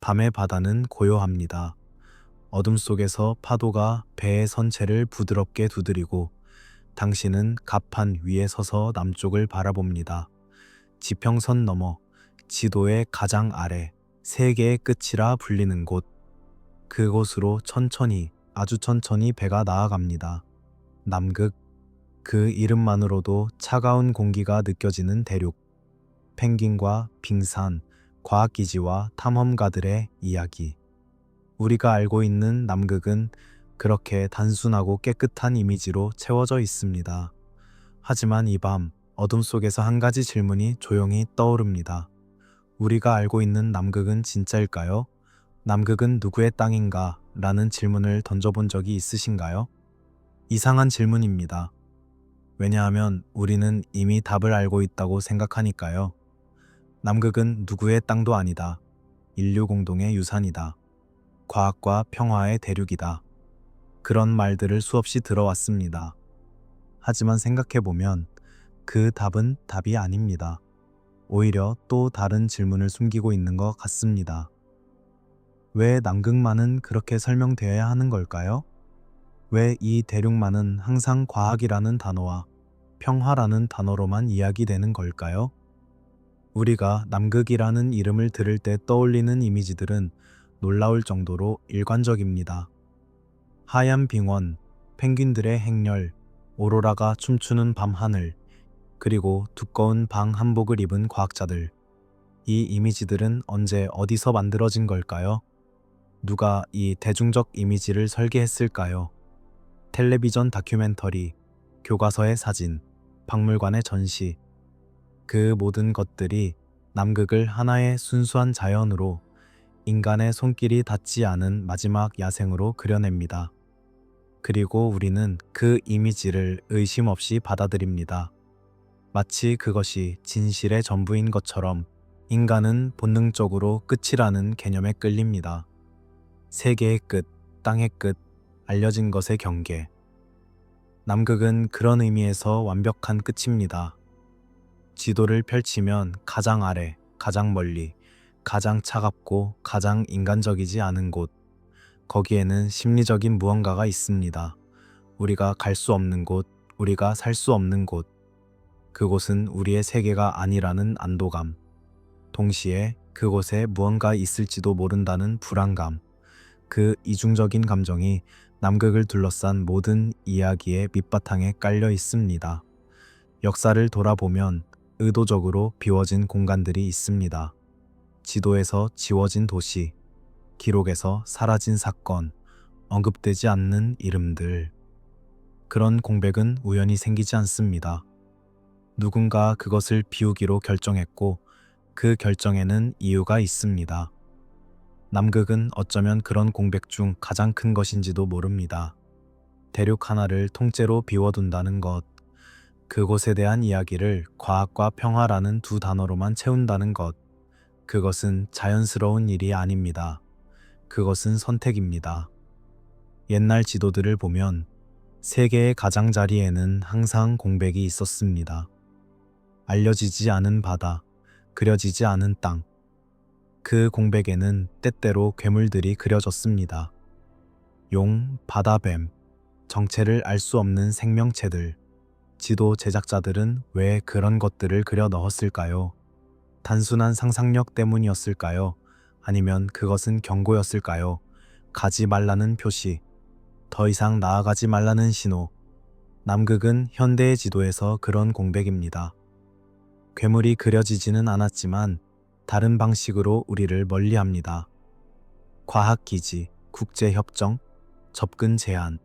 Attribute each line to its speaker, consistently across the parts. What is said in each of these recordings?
Speaker 1: 밤의 바다는 고요합니다. 어둠 속에서 파도가 배의 선체를 부드럽게 두드리고 당신은 갑판 위에 서서 남쪽을 바라봅니다. 지평선 너머, 지도의 가장 아래, 세계의 끝이라 불리는 곳. 그곳으로 천천히, 아주 천천히 배가 나아갑니다. 남극, 그 이름만으로도 차가운 공기가 느껴지는 대륙. 펭귄과 빙산, 과학기지와 탐험가들의 이야기. 우리가 알고 있는 남극은 그렇게 단순하고 깨끗한 이미지로 채워져 있습니다. 하지만 이 밤, 어둠 속에서 한 가지 질문이 조용히 떠오릅니다. 우리가 알고 있는 남극은 진짜일까요? 남극은 누구의 땅인가? 라는 질문을 던져본 적이 있으신가요? 이상한 질문입니다. 왜냐하면 우리는 이미 답을 알고 있다고 생각하니까요. 남극은 누구의 땅도 아니다. 인류 공동의 유산이다. 과학과 평화의 대륙이다. 그런 말들을 수없이 들어왔습니다. 하지만 생각해보면 그 답은 답이 아닙니다. 오히려 또 다른 질문을 숨기고 있는 것 같습니다. 왜 남극만은 그렇게 설명되어야 하는 걸까요? 왜 이 대륙만은 항상 과학이라는 단어와 평화라는 단어로만 이야기되는 걸까요? 우리가 남극이라는 이름을 들을 때 떠올리는 이미지들은 놀라울 정도로 일관적입니다. 하얀 빙원, 펭귄들의 행렬, 오로라가 춤추는 밤하늘, 그리고 두꺼운 방 한복을 입은 과학자들. 이 이미지들은 언제 어디서 만들어진 걸까요? 누가 이 대중적 이미지를 설계했을까요? 텔레비전 다큐멘터리, 교과서의 사진, 박물관의 전시. 그 모든 것들이 남극을 하나의 순수한 자연으로, 인간의 손길이 닿지 않은 마지막 야생으로 그려냅니다. 그리고 우리는 그 이미지를 의심 없이 받아들입니다. 마치 그것이 진실의 전부인 것처럼 인간은 본능적으로 끝이라는 개념에 끌립니다. 세계의 끝, 땅의 끝, 알려진 것의 경계. 남극은 그런 의미에서 완벽한 끝입니다. 지도를 펼치면 가장 아래, 가장 멀리, 가장 차갑고 가장 인간적이지 않은 곳. 거기에는 심리적인 무언가가 있습니다. 우리가 갈 수 없는 곳, 우리가 살 수 없는 곳. 그곳은 우리의 세계가 아니라는 안도감. 동시에 그곳에 무언가 있을지도 모른다는 불안감. 그 이중적인 감정이 남극을 둘러싼 모든 이야기의 밑바탕에 깔려 있습니다. 역사를 돌아보면 의도적으로 비워진 공간들이 있습니다. 지도에서 지워진 도시, 기록에서 사라진 사건, 언급되지 않는 이름들. 그런 공백은 우연히 생기지 않습니다. 누군가 그것을 비우기로 결정했고 그 결정에는 이유가 있습니다. 남극은 어쩌면 그런 공백 중 가장 큰 것인지도 모릅니다. 대륙 하나를 통째로 비워둔다는 것, 그곳에 대한 이야기를 과학과 평화라는 두 단어로만 채운다는 것, 그것은 자연스러운 일이 아닙니다. 그것은 선택입니다. 옛날 지도들을 보면 세계의 가장자리에는 항상 공백이 있었습니다. 알려지지 않은 바다, 그려지지 않은 땅. 그 공백에는 때때로 괴물들이 그려졌습니다. 용, 바다뱀, 정체를 알 수 없는 생명체들. 지도 제작자들은 왜 그런 것들을 그려 넣었을까요? 단순한 상상력 때문이었을까요? 아니면 그것은 경고였을까요? 가지 말라는 표시, 더 이상 나아가지 말라는 신호. 남극은 현대의 지도에서 그런 공백입니다. 괴물이 그려지지는 않았지만 다른 방식으로 우리를 멀리합니다. 과학기지, 국제협정, 접근 제한.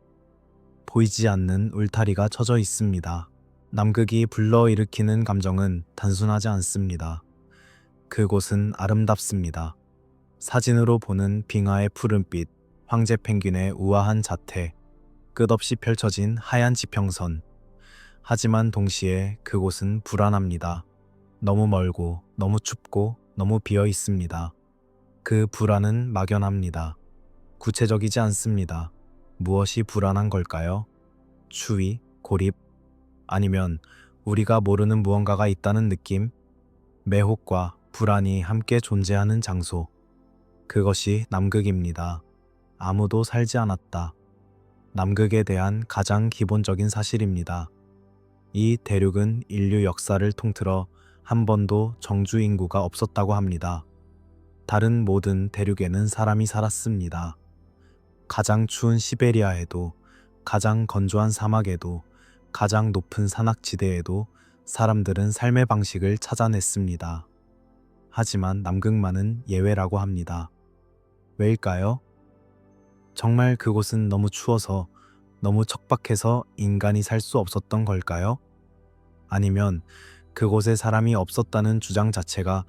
Speaker 1: 보이지 않는 울타리가 쳐져 있습니다. 남극이 불러일으키는 감정은 단순하지 않습니다. 그곳은 아름답습니다. 사진으로 보는 빙하의 푸른빛, 황제 펭귄의 우아한 자태, 끝없이 펼쳐진 하얀 지평선. 하지만 동시에 그곳은 불안합니다. 너무 멀고, 너무 춥고, 너무 비어 있습니다. 그 불안은 막연합니다. 구체적이지 않습니다. 무엇이 불안한 걸까요? 추위, 고립, 아니면 우리가 모르는 무언가가 있다는 느낌? 매혹과 불안이 함께 존재하는 장소. 그것이 남극입니다. 아무도 살지 않았다. 남극에 대한 가장 기본적인 사실입니다. 이 대륙은 인류 역사를 통틀어 한 번도 정주 인구가 없었다고 합니다. 다른 모든 대륙에는 사람이 살았습니다. 가장 추운 시베리아에도, 가장 건조한 사막에도, 가장 높은 산악지대에도 사람들은 삶의 방식을 찾아냈습니다. 하지만 남극만은 예외라고 합니다. 왜일까요? 정말 그곳은 너무 추워서, 너무 척박해서 인간이 살 수 없었던 걸까요? 아니면 그곳에 사람이 없었다는 주장 자체가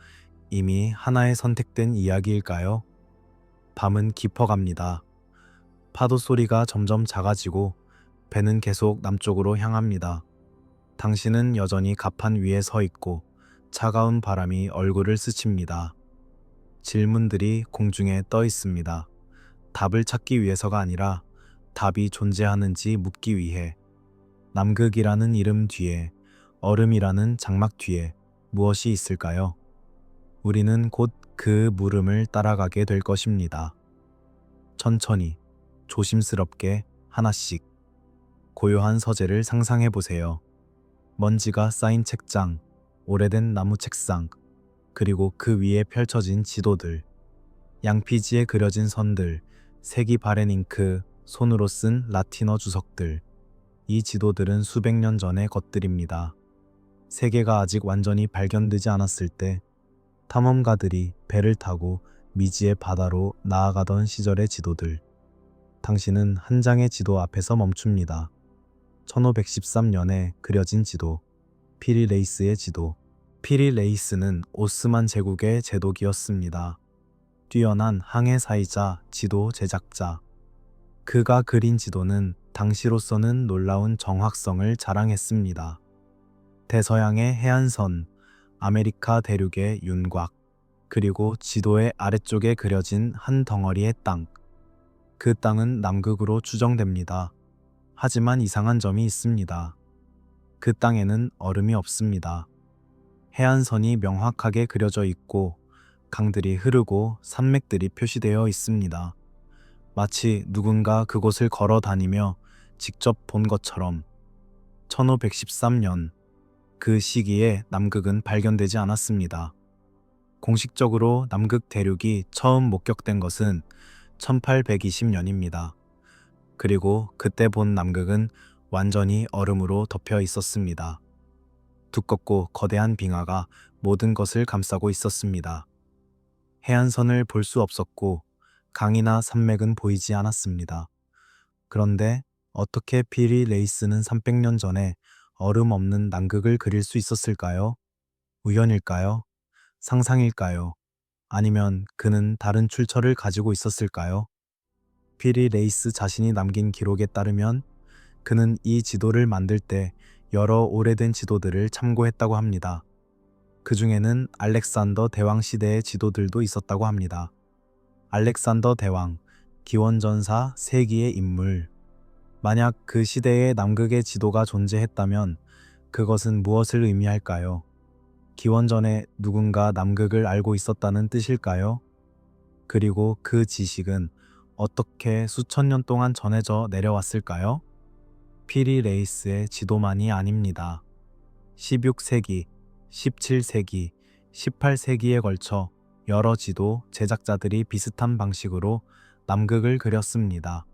Speaker 1: 이미 하나의 선택된 이야기일까요? 밤은 깊어갑니다. 파도 소리가 점점 작아지고 배는 계속 남쪽으로 향합니다. 당신은 여전히 갑판 위에 서 있고 차가운 바람이 얼굴을 스칩니다. 질문들이 공중에 떠 있습니다. 답을 찾기 위해서가 아니라 답이 존재하는지 묻기 위해. 남극이라는 이름 뒤에, 얼음이라는 장막 뒤에 무엇이 있을까요? 우리는 곧 그 물음을 따라가게 될 것입니다. 천천히, 조심스럽게 하나씩. 고요한 서재를 상상해 보세요. 먼지가 쌓인 책장, 오래된 나무 책상, 그리고 그 위에 펼쳐진 지도들, 양피지에 그려진 선들, 색이 바랜 잉크, 손으로 쓴 라틴어 주석들. 이 지도들은 수백 년 전의 것들입니다. 세계가 아직 완전히 발견되지 않았을 때 탐험가들이 배를 타고 미지의 바다로 나아가던 시절의 지도들. 당신은 한 장의 지도 앞에서 멈춥니다. 1513년에 그려진 지도, 피리레이스의 지도. 피리레이스는 오스만 제국의 제독이었습니다. 뛰어난 항해사이자 지도 제작자. 그가 그린 지도는 당시로서는 놀라운 정확성을 자랑했습니다. 대서양의 해안선, 아메리카 대륙의 윤곽, 그리고 지도의 아래쪽에 그려진 한 덩어리의 땅. 그 땅은 남극으로 추정됩니다. 하지만 이상한 점이 있습니다. 그 땅에는 얼음이 없습니다. 해안선이 명확하게 그려져 있고 강들이 흐르고 산맥들이 표시되어 있습니다. 마치 누군가 그곳을 걸어 다니며 직접 본 것처럼. 1513년, 그 시기에 남극은 발견되지 않았습니다. 공식적으로 남극 대륙이 처음 목격된 것은 1820년입니다. 그리고 그때 본 남극은 완전히 얼음으로 덮여 있었습니다. 두껍고 거대한 빙하가 모든 것을 감싸고 있었습니다. 해안선을 볼 수 없었고 강이나 산맥은 보이지 않았습니다. 그런데 어떻게 피리 레이스는 300년 전에 얼음 없는 남극을 그릴 수 있었을까요? 우연일까요? 상상일까요? 아니면 그는 다른 출처를 가지고 있었을까요? 피리 레이스 자신이 남긴 기록에 따르면 그는 이 지도를 만들 때 여러 오래된 지도들을 참고했다고 합니다. 그 중에는 알렉산더 대왕 시대의 지도들도 있었다고 합니다. 알렉산더 대왕, 기원전사 세기의 인물. 만약 그 시대에 남극의 지도가 존재했다면 그것은 무엇을 의미할까요? 기원전에 누군가 남극을 알고 있었다는 뜻일까요? 그리고 그 지식은 어떻게 수천 년 동안 전해져 내려왔을까요? 피리 레이스의 지도만이 아닙니다. 16세기, 17세기, 18세기에 걸쳐 여러 지도 제작자들이 비슷한 방식으로 남극을 그렸습니다.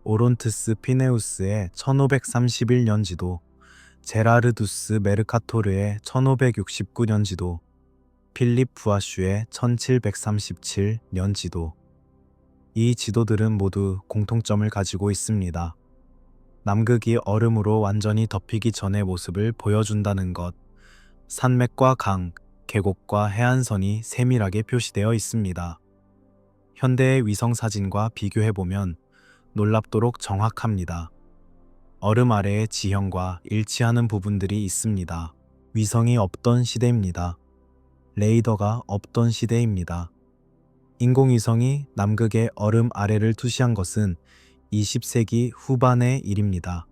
Speaker 1: 오론트스 피네우스의 1531년 지도, 제라르두스 메르카토르의 1569년 지도, 필립 부아슈의 1737년 지도. 이 지도들은 모두 공통점을 가지고 있습니다. 남극이 얼음으로 완전히 덮이기 전의 모습을 보여준다는 것. 산맥과 강, 계곡과 해안선이 세밀하게 표시되어 있습니다. 현대의 위성 사진과 비교해보면 놀랍도록 정확합니다. 얼음 아래의 지형과 일치하는 부분들이 있습니다. 위성이 없던 시대입니다. 레이더가 없던 시대입니다. 인공위성이 남극의 얼음 아래를 투시한 것은 20세기 후반의 일입니다.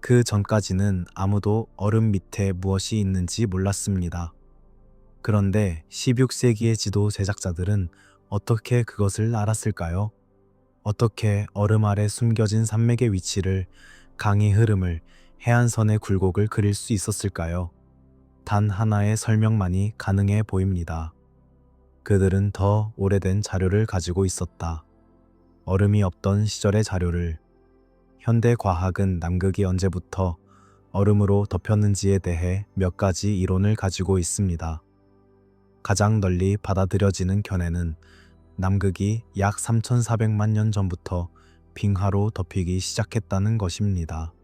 Speaker 1: 그 전까지는 아무도 얼음 밑에 무엇이 있는지 몰랐습니다. 그런데 16세기의 지도 제작자들은 어떻게 그것을 알았을까요? 어떻게 얼음 아래 숨겨진 산맥의 위치를, 강의 흐름을, 해안선의 굴곡을 그릴 수 있었을까요? 단 하나의 설명만이 가능해 보입니다. 그들은 더 오래된 자료를 가지고 있었다. 얼음이 없던 시절의 자료를. 현대 과학은 남극이 언제부터 얼음으로 덮였는지에 대해 몇 가지 이론을 가지고 있습니다. 가장 널리 받아들여지는 견해는 남극이 약 3,400만 년 전부터 빙하로 덮이기 시작했다는 것입니다.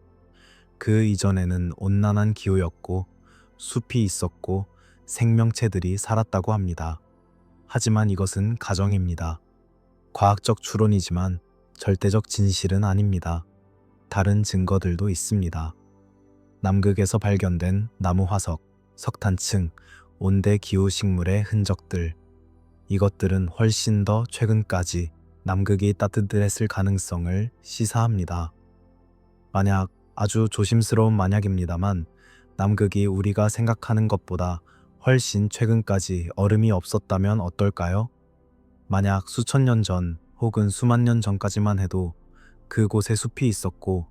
Speaker 1: 그 이전에는 온난한 기후였고 숲이 있었고 생명체들이 살았다고 합니다. 하지만 이것은 가정입니다. 과학적 추론이지만 절대적 진실은 아닙니다. 다른 증거들도 있습니다. 남극에서 발견된 나무 화석, 석탄층, 온대 기후 식물의 흔적들. 이것들은 훨씬 더 최근까지 남극이 따뜻했을 가능성을 시사합니다. 만약, 아주 조심스러운 만약입니다만, 남극이 우리가 생각하는 것보다 훨씬 최근까지 얼음이 없었다면 어떨까요? 만약 수천 년 전 혹은 수만 년 전까지만 해도 그곳에 숲이 있었고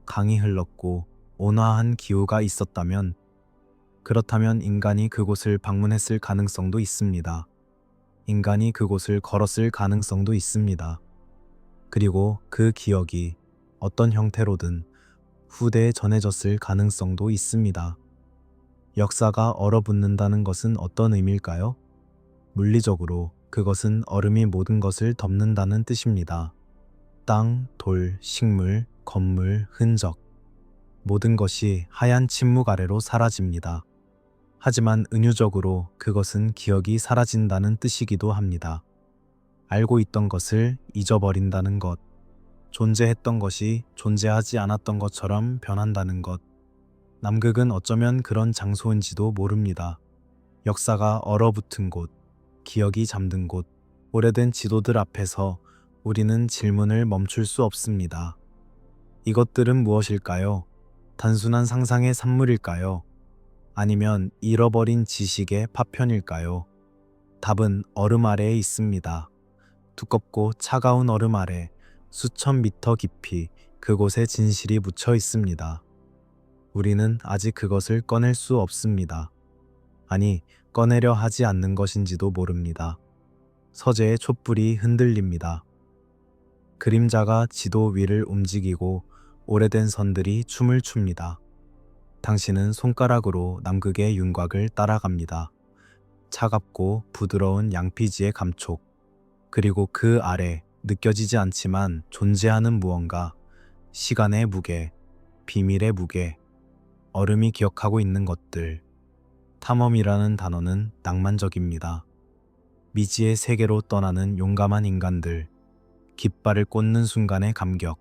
Speaker 1: 강이 흘렀고 온화한 기후가 있었다면, 그렇다면 인간이 그곳을 방문했을 가능성도 있습니다. 인간이 그곳을 걸었을 가능성도 있습니다. 그리고 그 기억이 어떤 형태로든 후대에 전해졌을 가능성도 있습니다. 역사가 얼어붙는다는 것은 어떤 의미일까요? 물리적으로 그것은 얼음이 모든 것을 덮는다는 뜻입니다. 땅, 돌, 식물, 건물, 흔적. 모든 것이 하얀 침묵 아래로 사라집니다. 하지만 은유적으로 그것은 기억이 사라진다는 뜻이기도 합니다. 알고 있던 것을 잊어버린다는 것, 존재했던 것이 존재하지 않았던 것처럼 변한다는 것. 남극은 어쩌면 그런 장소인지도 모릅니다. 역사가 얼어붙은 곳, 기억이 잠든 곳, 오래된 지도들 앞에서 우리는 질문을 멈출 수 없습니다. 이것들은 무엇일까요? 단순한 상상의 산물일까요? 아니면 잃어버린 지식의 파편일까요? 답은 얼음 아래에 있습니다. 두껍고 차가운 얼음 아래 수천 미터 깊이 그곳에 진실이 묻혀 있습니다. 우리는 아직 그것을 꺼낼 수 없습니다. 아니, 꺼내려 하지 않는 것인지도 모릅니다. 서재의 촛불이 흔들립니다. 그림자가 지도 위를 움직이고 오래된 선들이 춤을 춥니다. 당신은 손가락으로 남극의 윤곽을 따라갑니다. 차갑고 부드러운 양피지의 감촉, 그리고 그 아래 느껴지지 않지만 존재하는 무언가, 시간의 무게, 비밀의 무게, 얼음이 기억하고 있는 것들. 탐험이라는 단어는 낭만적입니다. 미지의 세계로 떠나는 용감한 인간들, 깃발을 꽂는 순간의 감격,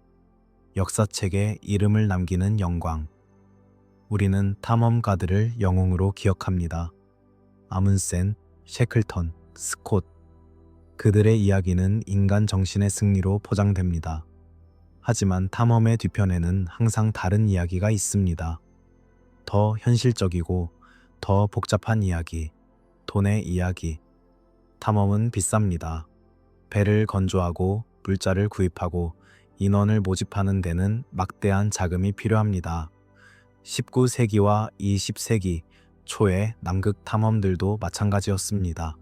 Speaker 1: 역사책에 이름을 남기는 영광. 우리는 탐험가들을 영웅으로 기억합니다. 아문센, 셰클턴, 스콧. 그들의 이야기는 인간 정신의 승리로 포장됩니다. 하지만 탐험의 뒤편에는 항상 다른 이야기가 있습니다. 더 현실적이고 더 복잡한 이야기, 돈의 이야기. 탐험은 비쌉니다. 배를 건조하고 물자를 구입하고 인원을 모집하는 데는 막대한 자금이 필요합니다. 19세기와 20세기 초의 남극 탐험들도 마찬가지였습니다.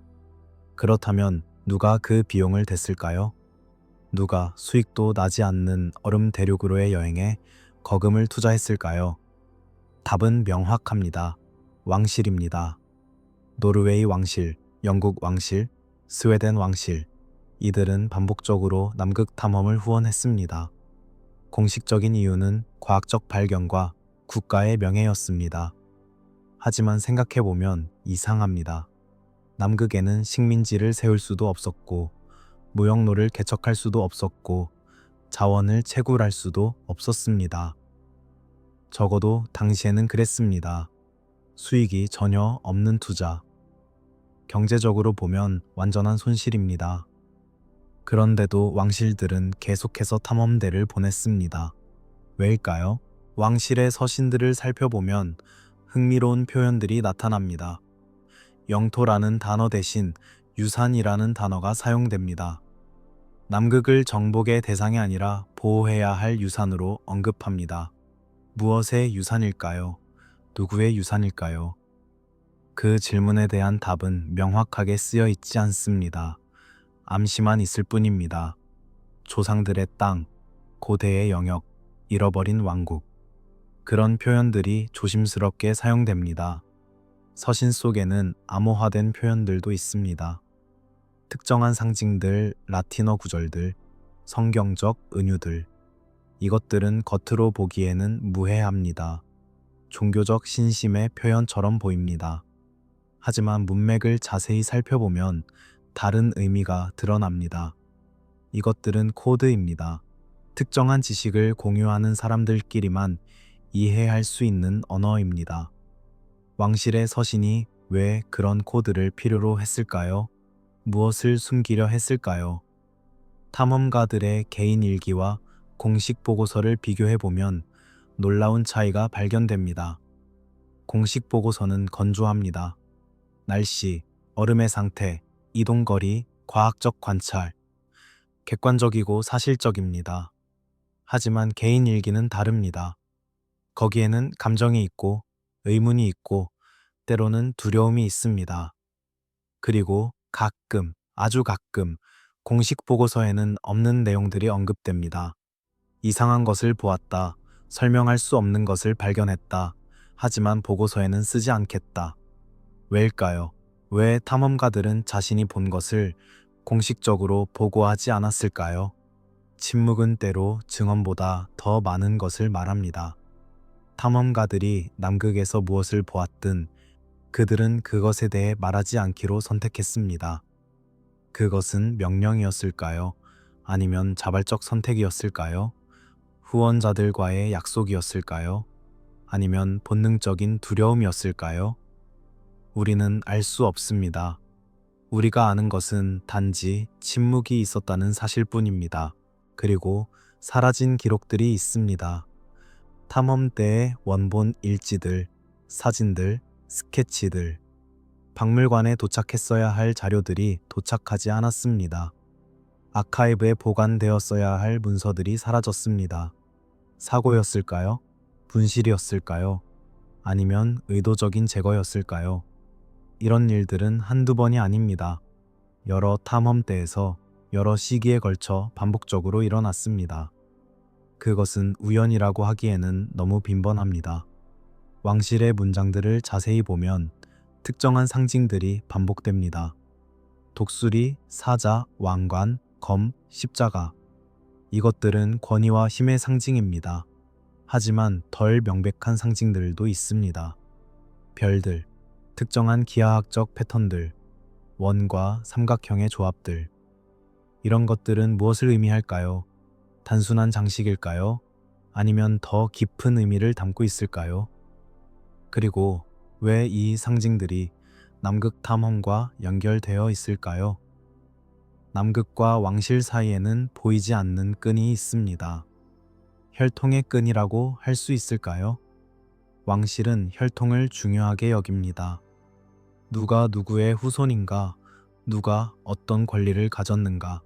Speaker 1: 그렇다면 누가 그 비용을 댔을까요? 누가 수익도 나지 않는 얼음 대륙으로의 여행에 거금을 투자했을까요? 답은 명확합니다. 왕실입니다. 노르웨이 왕실, 영국 왕실, 스웨덴 왕실. 이들은 반복적으로 남극 탐험을 후원했습니다. 공식적인 이유는 과학적 발견과 국가의 명예였습니다. 하지만 생각해보면 이상합니다. 남극에는 식민지를 세울 수도 없었고, 무역로를 개척할 수도 없었고, 자원을 채굴할 수도 없었습니다. 적어도 당시에는 그랬습니다. 수익이 전혀 없는 투자. 경제적으로 보면 완전한 손실입니다. 그런데도 왕실들은 계속해서 탐험대를 보냈습니다. 왜일까요? 왕실의 서신들을 살펴보면 흥미로운 표현들이 나타납니다. 영토라는 단어 대신 유산이라는 단어가 사용됩니다. 남극을 정복의 대상이 아니라 보호해야 할 유산으로 언급합니다. 무엇의 유산일까요? 누구의 유산일까요? 그 질문에 대한 답은 명확하게 쓰여 있지 않습니다. 암시만 있을 뿐입니다. 조상들의 땅, 고대의 영역, 잃어버린 왕국. 그런 표현들이 조심스럽게 사용됩니다. 서신 속에는 암호화된 표현들도 있습니다. 특정한 상징들, 라틴어 구절들, 성경적 은유들. 이것들은 겉으로 보기에는 무해합니다. 종교적 신심의 표현처럼 보입니다. 하지만 문맥을 자세히 살펴보면 다른 의미가 드러납니다. 이것들은 코드입니다. 특정한 지식을 공유하는 사람들끼리만 이해할 수 있는 언어입니다. 왕실의 서신이 왜 그런 코드를 필요로 했을까요? 무엇을 숨기려 했을까요? 탐험가들의 개인 일기와 공식 보고서를 비교해보면 놀라운 차이가 발견됩니다. 공식 보고서는 건조합니다. 날씨, 얼음의 상태, 이동거리, 과학적 관찰, 객관적이고 사실적입니다. 하지만 개인 일기는 다릅니다. 거기에는 감정이 있고, 의문이 있고, 때로는 두려움이 있습니다. 그리고 가끔, 아주 가끔, 공식 보고서에는 없는 내용들이 언급됩니다. 이상한 것을 보았다. 설명할 수 없는 것을 발견했다. 하지만 보고서에는 쓰지 않겠다. 왜일까요? 왜 탐험가들은 자신이 본 것을 공식적으로 보고하지 않았을까요? 침묵은 때로 증언보다 더 많은 것을 말합니다. 탐험가들이 남극에서 무엇을 보았든 그들은 그것에 대해 말하지 않기로 선택했습니다. 그것은 명령이었을까요? 아니면 자발적 선택이었을까요? 후원자들과의 약속이었을까요? 아니면 본능적인 두려움이었을까요? 우리는 알 수 없습니다. 우리가 아는 것은 단지 침묵이 있었다는 사실뿐입니다. 그리고 사라진 기록들이 있습니다. 탐험 때의 원본 일지들, 사진들, 스케치들, 박물관에 도착했어야 할 자료들이 도착하지 않았습니다. 아카이브에 보관되었어야 할 문서들이 사라졌습니다. 사고였을까요? 분실이었을까요? 아니면 의도적인 제거였을까요? 이런 일들은 한두 번이 아닙니다. 여러 탐험대에서 여러 시기에 걸쳐 반복적으로 일어났습니다. 그것은 우연이라고 하기에는 너무 빈번합니다. 왕실의 문장들을 자세히 보면 특정한 상징들이 반복됩니다. 독수리, 사자, 왕관, 검, 십자가. 이것들은 권위와 힘의 상징입니다. 하지만 덜 명백한 상징들도 있습니다. 별들, 특정한 기하학적 패턴들, 원과 삼각형의 조합들. 이런 것들은 무엇을 의미할까요? 단순한 장식일까요? 아니면 더 깊은 의미를 담고 있을까요? 그리고 왜 이 상징들이 남극 탐험과 연결되어 있을까요? 남극과 왕실 사이에는 보이지 않는 끈이 있습니다. 혈통의 끈이라고 할 수 있을까요? 왕실은 혈통을 중요하게 여깁니다. 누가 누구의 후손인가, 누가 어떤 권리를 가졌는가.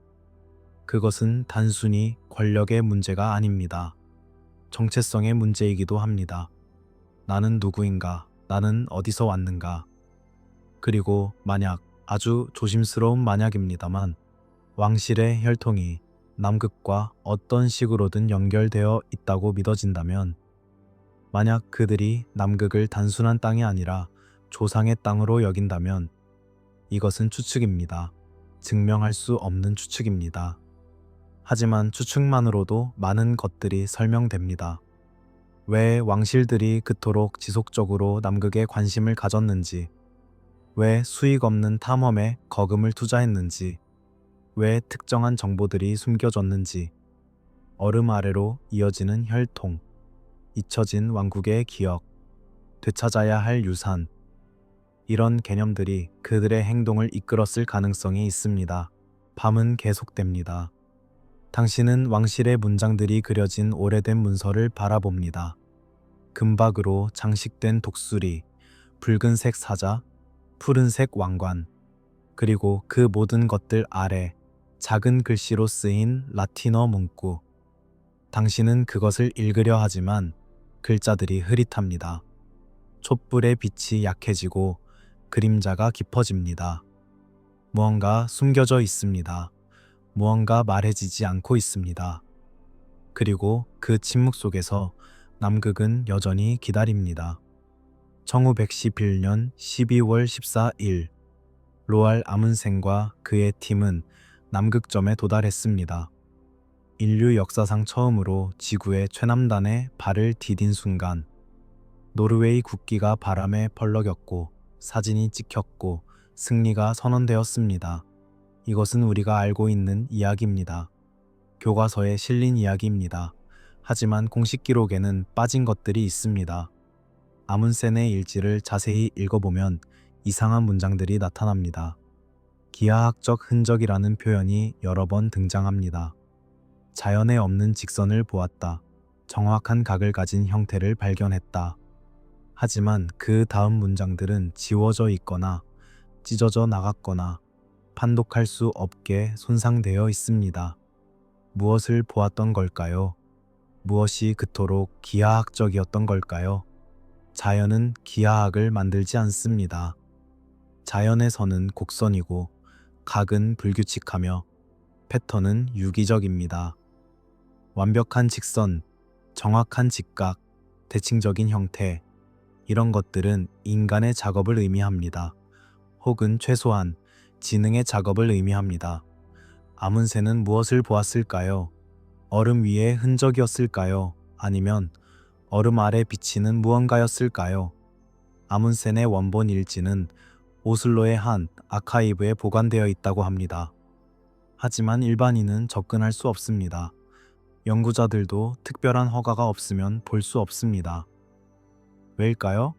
Speaker 1: 그것은 단순히 권력의 문제가 아닙니다. 정체성의 문제이기도 합니다. 나는 누구인가? 나는 어디서 왔는가? 그리고 만약, 아주 조심스러운 만약입니다만, 왕실의 혈통이 남극과 어떤 식으로든 연결되어 있다고 믿어진다면, 만약 그들이 남극을 단순한 땅이 아니라 조상의 땅으로 여긴다면, 이것은 추측입니다. 증명할 수 없는 추측입니다. 하지만 추측만으로도 많은 것들이 설명됩니다. 왜 왕실들이 그토록 지속적으로 남극에 관심을 가졌는지, 왜 수익 없는 탐험에 거금을 투자했는지, 왜 특정한 정보들이 숨겨졌는지, 얼음 아래로 이어지는 혈통, 잊혀진 왕국의 기억, 되찾아야 할 유산, 이런 개념들이 그들의 행동을 이끌었을 가능성이 있습니다. 밤은 계속됩니다. 당신은 왕실의 문장들이 그려진 오래된 문서를 바라봅니다. 금박으로 장식된 독수리, 붉은색 사자, 푸른색 왕관. 그리고 그 모든 것들 아래 작은 글씨로 쓰인 라틴어 문구. 당신은 그것을 읽으려 하지만 글자들이 흐릿합니다. 촛불의 빛이 약해지고 그림자가 깊어집니다. 무언가 숨겨져 있습니다. 무언가 말해지지 않고 있습니다. 그리고 그 침묵 속에서 남극은 여전히 기다립니다. 1911년 12월 14일, 로알 아문센과 그의 팀은 남극점에 도달했습니다. 인류 역사상 처음으로 지구의 최남단에 발을 디딘 순간, 노르웨이 국기가 바람에 펄럭였고 사진이 찍혔고 승리가 선언되었습니다. 이것은 우리가 알고 있는 이야기입니다. 교과서에 실린 이야기입니다. 하지만 공식 기록에는 빠진 것들이 있습니다. 아문센의 일지를 자세히 읽어보면 이상한 문장들이 나타납니다. 기하학적 흔적이라는 표현이 여러 번 등장합니다. 자연에 없는 직선을 보았다. 정확한 각을 가진 형태를 발견했다. 하지만 그 다음 문장들은 지워져 있거나 찢어져 나갔거나 판독할 수 없게 손상되어 있습니다. 무엇을 보았던 걸까요? 무엇이 그토록 기하학적이었던 걸까요? 자연은 기하학을 만들지 않습니다. 자연에서는 곡선이고 각은 불규칙하며 패턴은 유기적입니다. 완벽한 직선, 정확한 직각, 대칭적인 형태, 이런 것들은 인간의 작업을 의미합니다. 혹은 최소한 지능의 작업을 의미합니다. 아문센은 무엇을 보았을까요? 얼음 위의 흔적이었을까요? 아니면 얼음 아래 비치는 무언가였을까요? 아문센의 원본 일지는 오슬로의 한 아카이브에 보관되어 있다고 합니다. 하지만 일반인은 접근할 수 없습니다. 연구자들도 특별한 허가가 없으면 볼 수 없습니다. 왜일까요?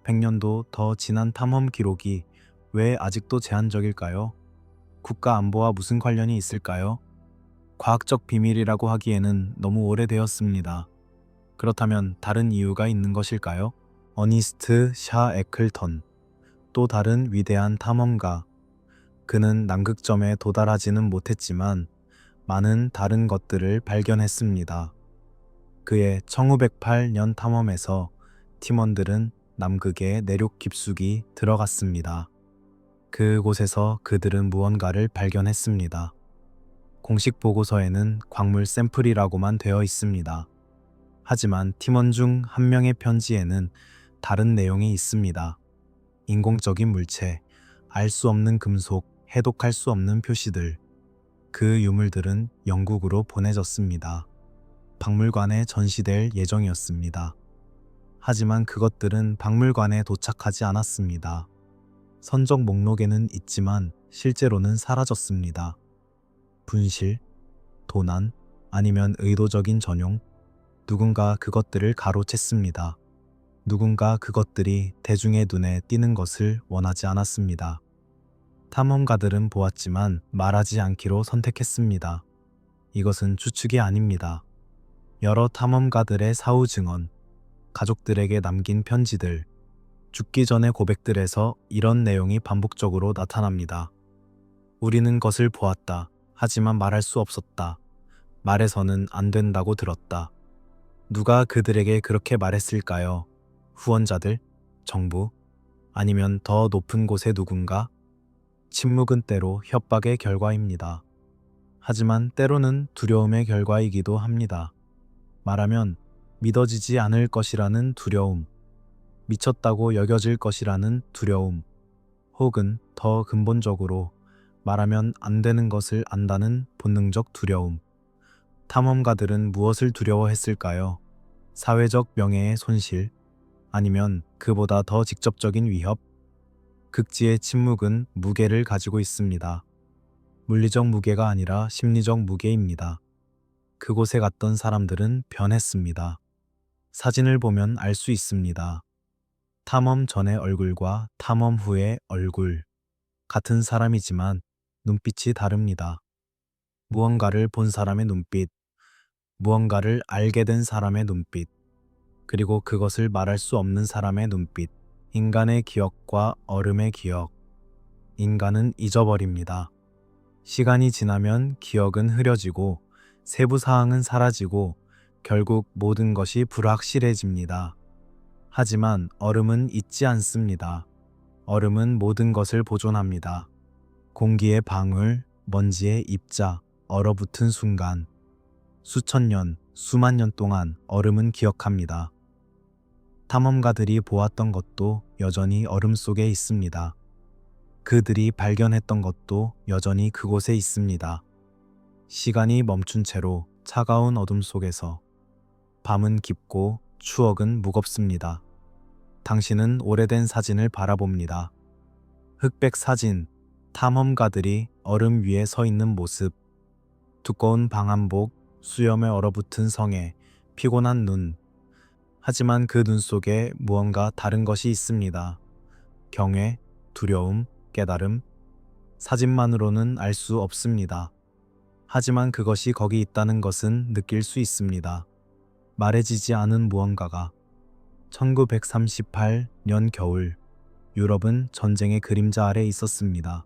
Speaker 1: 100년도 더 지난 탐험 기록이 왜 아직도 제한적일까요? 국가 안보와 무슨 관련이 있을까요? 과학적 비밀이라고 하기에는 너무 오래되었습니다. 그렇다면 다른 이유가 있는 것일까요? 어니스트 샤 에클턴, 또 다른 위대한 탐험가. 그는 남극점에 도달하지는 못했지만 많은 다른 것들을 발견했습니다. 그의 1908년 탐험에서 팀원들은 남극의 내륙 깊숙이 들어갔습니다. 그곳에서 그들은 무언가를 발견했습니다. 공식 보고서에는 광물 샘플이라고만 되어 있습니다. 하지만 팀원 중 한 명의 편지에는 다른 내용이 있습니다. 인공적인 물체, 알 수 없는 금속, 해독할 수 없는 표시들. 그 유물들은 영국으로 보내졌습니다. 박물관에 전시될 예정이었습니다. 하지만 그것들은 박물관에 도착하지 않았습니다. 선적 목록에는 있지만 실제로는 사라졌습니다. 분실, 도난, 아니면 의도적인 전용, 누군가 그것들을 가로챘습니다. 누군가 그것들이 대중의 눈에 띄는 것을 원하지 않았습니다. 탐험가들은 보았지만 말하지 않기로 선택했습니다. 이것은 추측이 아닙니다. 여러 탐험가들의 사후 증언, 가족들에게 남긴 편지들, 죽기 전의 고백들에서 이런 내용이 반복적으로 나타납니다. 우리는 것을 보았다. 하지만 말할 수 없었다. 말해서는 안 된다고 들었다. 누가 그들에게 그렇게 말했을까요? 후원자들? 정부? 아니면 더 높은 곳의 누군가? 침묵은 때로 협박의 결과입니다. 하지만 때로는 두려움의 결과이기도 합니다. 말하면 믿어지지 않을 것이라는 두려움, 미쳤다고 여겨질 것이라는 두려움, 혹은 더 근본적으로 말하면 안 되는 것을 안다는 본능적 두려움. 탐험가들은 무엇을 두려워했을까요? 사회적 명예의 손실? 아니면 그보다 더 직접적인 위협? 극지의 침묵은 무게를 가지고 있습니다. 물리적 무게가 아니라 심리적 무게입니다. 그곳에 갔던 사람들은 변했습니다. 사진을 보면 알 수 있습니다. 탐험 전의 얼굴과 탐험 후의 얼굴. 같은 사람이지만 눈빛이 다릅니다. 무언가를 본 사람의 눈빛, 무언가를 알게 된 사람의 눈빛, 그리고 그것을 말할 수 없는 사람의 눈빛, 인간의 기억과 얼음의 기억. 인간은 잊어버립니다. 시간이 지나면 기억은 흐려지고 세부 사항은 사라지고 결국 모든 것이 불확실해집니다. 하지만 얼음은 잊지 않습니다. 얼음은 모든 것을 보존합니다. 공기의 방울, 먼지의 입자, 얼어붙은 순간, 수천 년, 수만 년 동안 얼음은 기억합니다. 탐험가들이 보았던 것도 여전히 얼음 속에 있습니다. 그들이 발견했던 것도 여전히 그곳에 있습니다. 시간이 멈춘 채로 차가운 어둠 속에서 밤은 깊고 추억은 무겁습니다. 당신은 오래된 사진을 바라봅니다. 흑백 사진, 탐험가들이 얼음 위에 서 있는 모습, 두꺼운 방한복, 수염에 얼어붙은 성에, 피곤한 눈. 하지만 그 눈 속에 무언가 다른 것이 있습니다. 경외, 두려움, 깨달음. 사진만으로는 알 수 없습니다. 하지만 그것이 거기 있다는 것은 느낄 수 있습니다. 말해지지 않은 무언가가. 1938년 겨울, 유럽은 전쟁의 그림자 아래 있었습니다.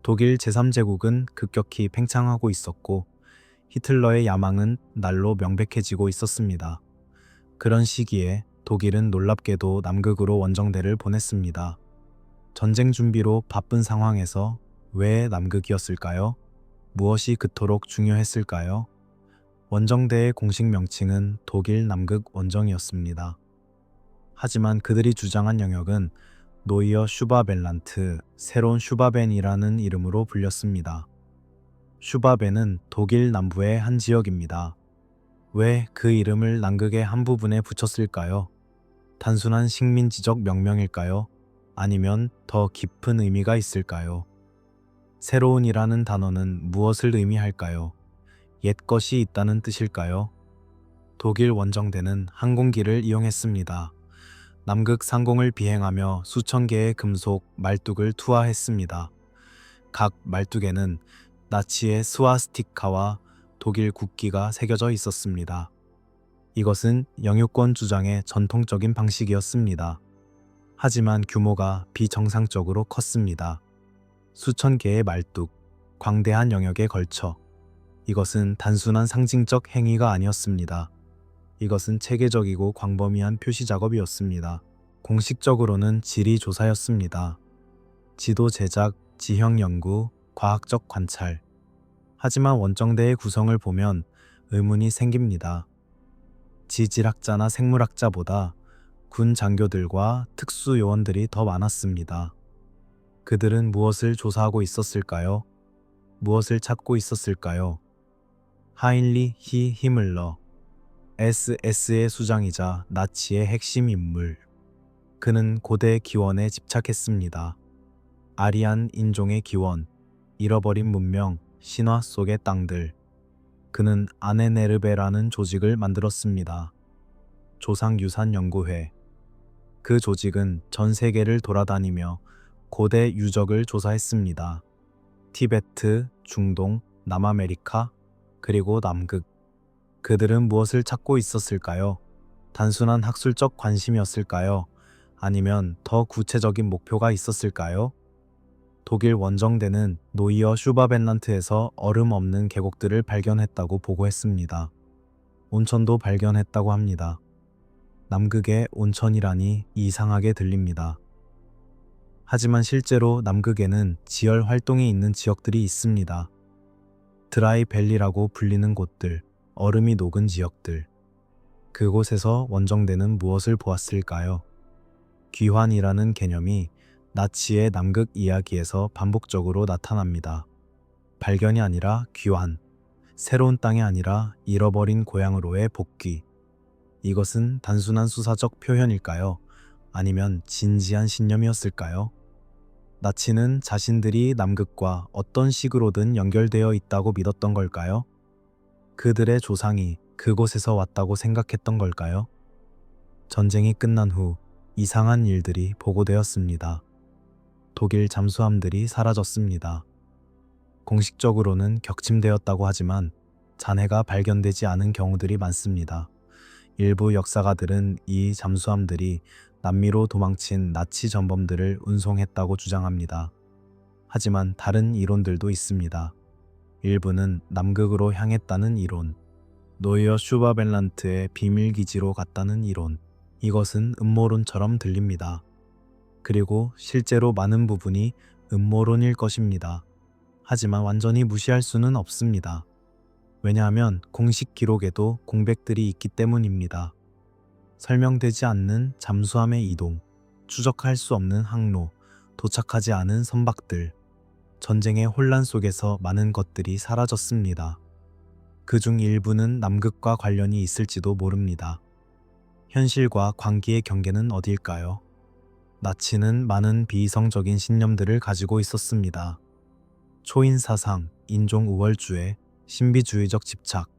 Speaker 1: 독일 제3제국은 급격히 팽창하고 있었고 히틀러의 야망은 날로 명백해지고 있었습니다. 그런 시기에 독일은 놀랍게도 남극으로 원정대를 보냈습니다. 전쟁 준비로 바쁜 상황에서 왜 남극이었을까요? 무엇이 그토록 중요했을까요? 원정대의 공식 명칭은 독일 남극 원정이었습니다. 하지만 그들이 주장한 영역은 노이어 슈바벤란트, 새로운 슈바벤이라는 이름으로 불렸습니다. 슈바벤은 독일 남부의 한 지역입니다. 왜 그 이름을 남극의 한 부분에 붙였을까요? 단순한 식민지적 명명일까요? 아니면 더 깊은 의미가 있을까요? 새로운이라는 단어는 무엇을 의미할까요? 옛 것이 있다는 뜻일까요? 독일 원정대는 항공기를 이용했습니다. 남극 상공을 비행하며 수천 개의 금속 말뚝을 투하했습니다. 각 말뚝에는 나치의 스와스티카와 독일 국기가 새겨져 있었습니다. 이것은 영유권 주장의 전통적인 방식이었습니다. 하지만 규모가 비정상적으로 컸습니다. 수천 개의 말뚝, 광대한 영역에 걸쳐. 이것은 단순한 상징적 행위가 아니었습니다. 이것은 체계적이고 광범위한 표시 작업이었습니다. 공식적으로는 지리 조사였습니다. 지도 제작, 지형 연구, 과학적 관찰. 하지만 원정대의 구성을 보면 의문이 생깁니다. 지질학자나 생물학자보다 군 장교들과 특수 요원들이 더 많았습니다. 그들은 무엇을 조사하고 있었을까요? 무엇을 찾고 있었을까요? 하인리히 히물러, SS의 수장이자 나치의 핵심 인물. 그는 고대 기원에 집착했습니다. 아리안 인종의 기원, 잃어버린 문명, 신화 속의 땅들. 그는 아네네르베라는 조직을 만들었습니다. 조상유산연구회. 그 조직은 전 세계를 돌아다니며 고대 유적을 조사했습니다. 티베트, 중동, 남아메리카, 그리고 남극. 그들은 무엇을 찾고 있었을까요? 단순한 학술적 관심이었을까요? 아니면 더 구체적인 목표가 있었을까요? 독일 원정대는 노이어 슈바벤란트에서 얼음 없는 계곡들을 발견했다고 보고했습니다. 온천도 발견했다고 합니다. 남극에 온천이라니 이상하게 들립니다. 하지만 실제로 남극에는 지열 활동이 있는 지역들이 있습니다. 드라이 밸리라고 불리는 곳들, 얼음이 녹은 지역들. 그곳에서 원정대는 무엇을 보았을까요? 귀환이라는 개념이 나치의 남극 이야기에서 반복적으로 나타납니다. 발견이 아니라 귀환, 새로운 땅이 아니라 잃어버린 고향으로의 복귀. 이것은 단순한 수사적 표현일까요? 아니면 진지한 신념이었을까요? 나치는 자신들이 남극과 어떤 식으로든 연결되어 있다고 믿었던 걸까요? 그들의 조상이 그곳에서 왔다고 생각했던 걸까요? 전쟁이 끝난 후 이상한 일들이 보고되었습니다. 독일 잠수함들이 사라졌습니다. 공식적으로는 격침되었다고 하지만 잔해가 발견되지 않은 경우들이 많습니다. 일부 역사가들은 이 잠수함들이 남미로 도망친 나치 전범들을 운송했다고 주장합니다. 하지만 다른 이론들도 있습니다. 일부는 남극으로 향했다는 이론, 노이어 슈바벨란트의 비밀기지로 갔다는 이론, 이것은 음모론처럼 들립니다. 그리고 실제로 많은 부분이 음모론일 것입니다. 하지만 완전히 무시할 수는 없습니다. 왜냐하면 공식 기록에도 공백들이 있기 때문입니다. 설명되지 않는 잠수함의 이동, 추적할 수 없는 항로, 도착하지 않은 선박들, 전쟁의 혼란 속에서 많은 것들이 사라졌습니다. 그중 일부는 남극과 관련이 있을지도 모릅니다. 현실과 광기의 경계는 어딜까요? 나치는 많은 비이성적인 신념들을 가지고 있었습니다. 초인사상, 인종우월주의, 신비주의적 집착.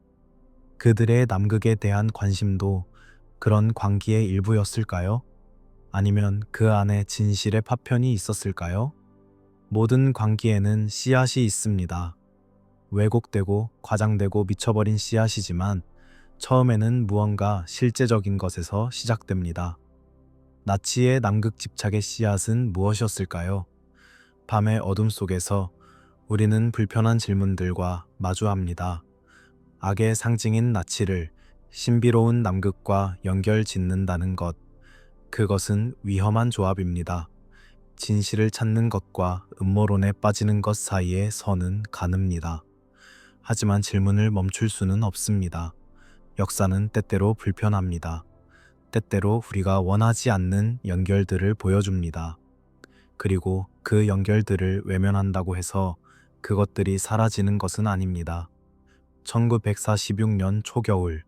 Speaker 1: 그들의 남극에 대한 관심도 그런 광기의 일부였을까요? 아니면 그 안에 진실의 파편이 있었을까요? 모든 광기에는 씨앗이 있습니다. 왜곡되고 과장되고 미쳐버린 씨앗이지만 처음에는 무언가 실제적인 것에서 시작됩니다. 나치의 남극 집착의 씨앗은 무엇이었을까요? 밤의 어둠 속에서 우리는 불편한 질문들과 마주합니다. 악의 상징인 나치를 신비로운 남극과 연결 짓는다는 것, 그것은 위험한 조합입니다. 진실을 찾는 것과 음모론에 빠지는 것 사이의 선은 가늡니다. 하지만 질문을 멈출 수는 없습니다. 역사는 때때로 불편합니다. 때때로 우리가 원하지 않는 연결들을 보여줍니다. 그리고 그 연결들을 외면한다고 해서 그것들이 사라지는 것은 아닙니다. 1946년 초겨울,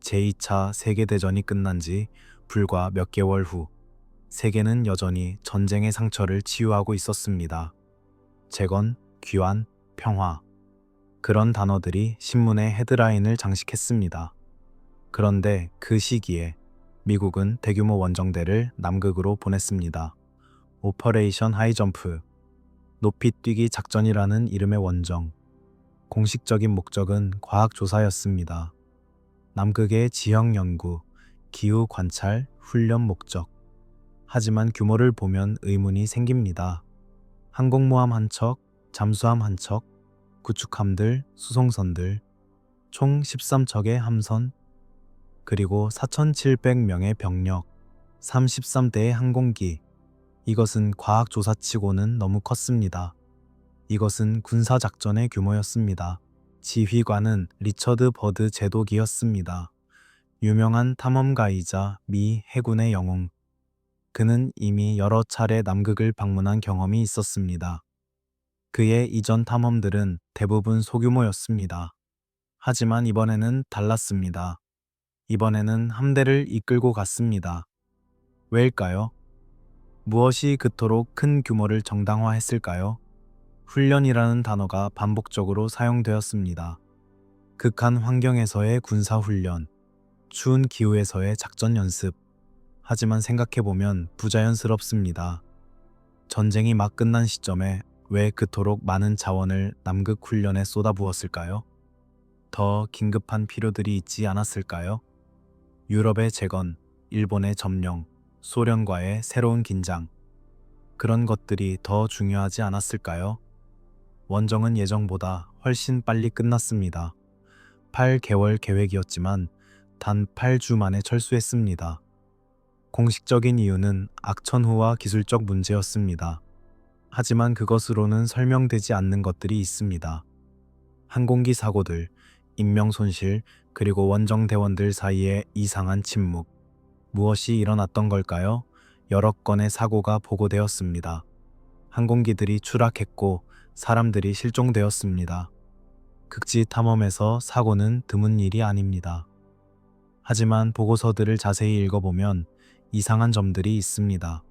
Speaker 1: 제2차 세계대전이 끝난 지 불과 몇 개월 후, 세계는 여전히 전쟁의 상처를 치유하고 있었습니다. 재건, 귀환, 평화. 그런 단어들이 신문의 헤드라인을 장식했습니다. 그런데 그 시기에 미국은 대규모 원정대를 남극으로 보냈습니다. 오퍼레이션 하이점프, 높이 뛰기 작전이라는 이름의 원정. 공식적인 목적은 과학조사였습니다. 남극의 지형 연구, 기후 관찰, 훈련 목적. 하지만 규모를 보면 의문이 생깁니다. 항공모함 한 척, 잠수함 한 척, 구축함들, 수송선들, 총 13척의 함선, 그리고 4,700명의 병력, 33대의 항공기. 이것은 과학조사치고는 너무 컸습니다. 이것은 군사작전의 규모였습니다. 지휘관은 리처드 버드 제독이었습니다. 유명한 탐험가이자 미 해군의 영웅. 그는 이미 여러 차례 남극을 방문한 경험이 있었습니다. 그의 이전 탐험들은 대부분 소규모였습니다. 하지만 이번에는 달랐습니다. 이번에는 함대를 이끌고 갔습니다. 왜일까요? 무엇이 그토록 큰 규모를 정당화했을까요? 훈련이라는 단어가 반복적으로 사용되었습니다. 극한 환경에서의 군사훈련, 추운 기후에서의 작전 연습. 하지만 생각해보면 부자연스럽습니다. 전쟁이 막 끝난 시점에 왜 그토록 많은 자원을 남극 훈련에 쏟아부었을까요? 더 긴급한 필요들이 있지 않았을까요? 유럽의 재건, 일본의 점령, 소련과의 새로운 긴장. 그런 것들이 더 중요하지 않았을까요? 원정은 예정보다 훨씬 빨리 끝났습니다. 8개월 계획이었지만 단 8주 만에 철수했습니다. 공식적인 이유는 악천후와 기술적 문제였습니다. 하지만 그것으로는 설명되지 않는 것들이 있습니다. 항공기 사고들, 인명 손실, 그리고 원정 대원들 사이의 이상한 침묵. 무엇이 일어났던 걸까요? 여러 건의 사고가 보고되었습니다. 항공기들이 추락했고 사람들이 실종되었습니다. 극지 탐험에서 사고는 드문 일이 아닙니다. 하지만 보고서들을 자세히 읽어보면 이상한 점들이 있습니다.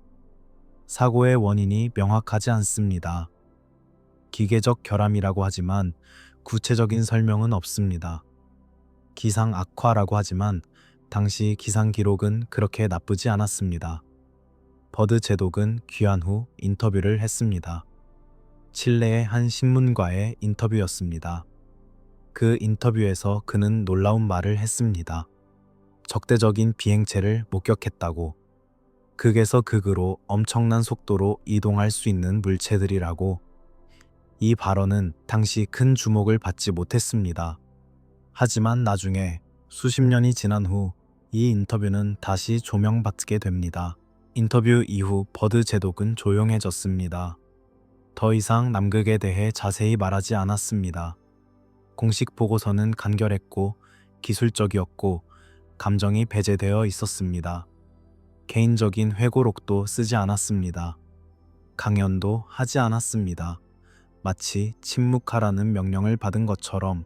Speaker 1: 사고의 원인이 명확하지 않습니다. 기계적 결함이라고 하지만 구체적인 설명은 없습니다. 기상 악화라고 하지만 당시 기상 기록은 그렇게 나쁘지 않았습니다. 버드 제독은 귀환 후 인터뷰를 했습니다. 칠레의 한 신문과의 인터뷰였습니다. 그 인터뷰에서 그는 놀라운 말을 했습니다. 적대적인 비행체를 목격했다고. 극에서 극으로 엄청난 속도로 이동할 수 있는 물체들이라고. 이 발언은 당시 큰 주목을 받지 못했습니다. 하지만 나중에 수십 년이 지난 후 이 인터뷰는 다시 조명받게 됩니다. 인터뷰 이후 버드 제독은 조용해졌습니다. 더 이상 남극에 대해 자세히 말하지 않았습니다. 공식 보고서는 간결했고 기술적이었고 감정이 배제되어 있었습니다. 개인적인 회고록도 쓰지 않았습니다. 강연도 하지 않았습니다. 마치 침묵하라는 명령을 받은 것처럼.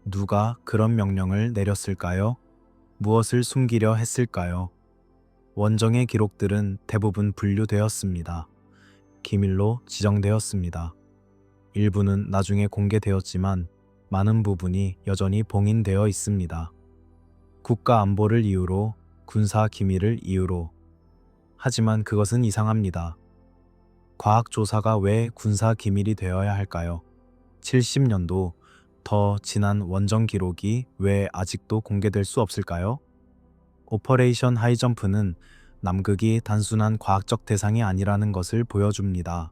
Speaker 1: 누가 그런 명령을 내렸을까요? 무엇을 숨기려 했을까요? 원정의 기록들은 대부분 분류되었습니다. 기밀로 지정되었습니다. 일부는 나중에 공개되었지만 많은 부분이 여전히 봉인되어 있습니다. 국가 안보를 이유로, 군사 기밀을 이유로. 하지만 그것은 이상합니다. 과학 조사가 왜 군사 기밀이 되어야 할까요? 70년도 더 지난 원정 기록이 왜 아직도 공개될 수 없을까요? 오퍼레이션 하이점프는 남극이 단순한 과학적 대상이 아니라는 것을 보여줍니다.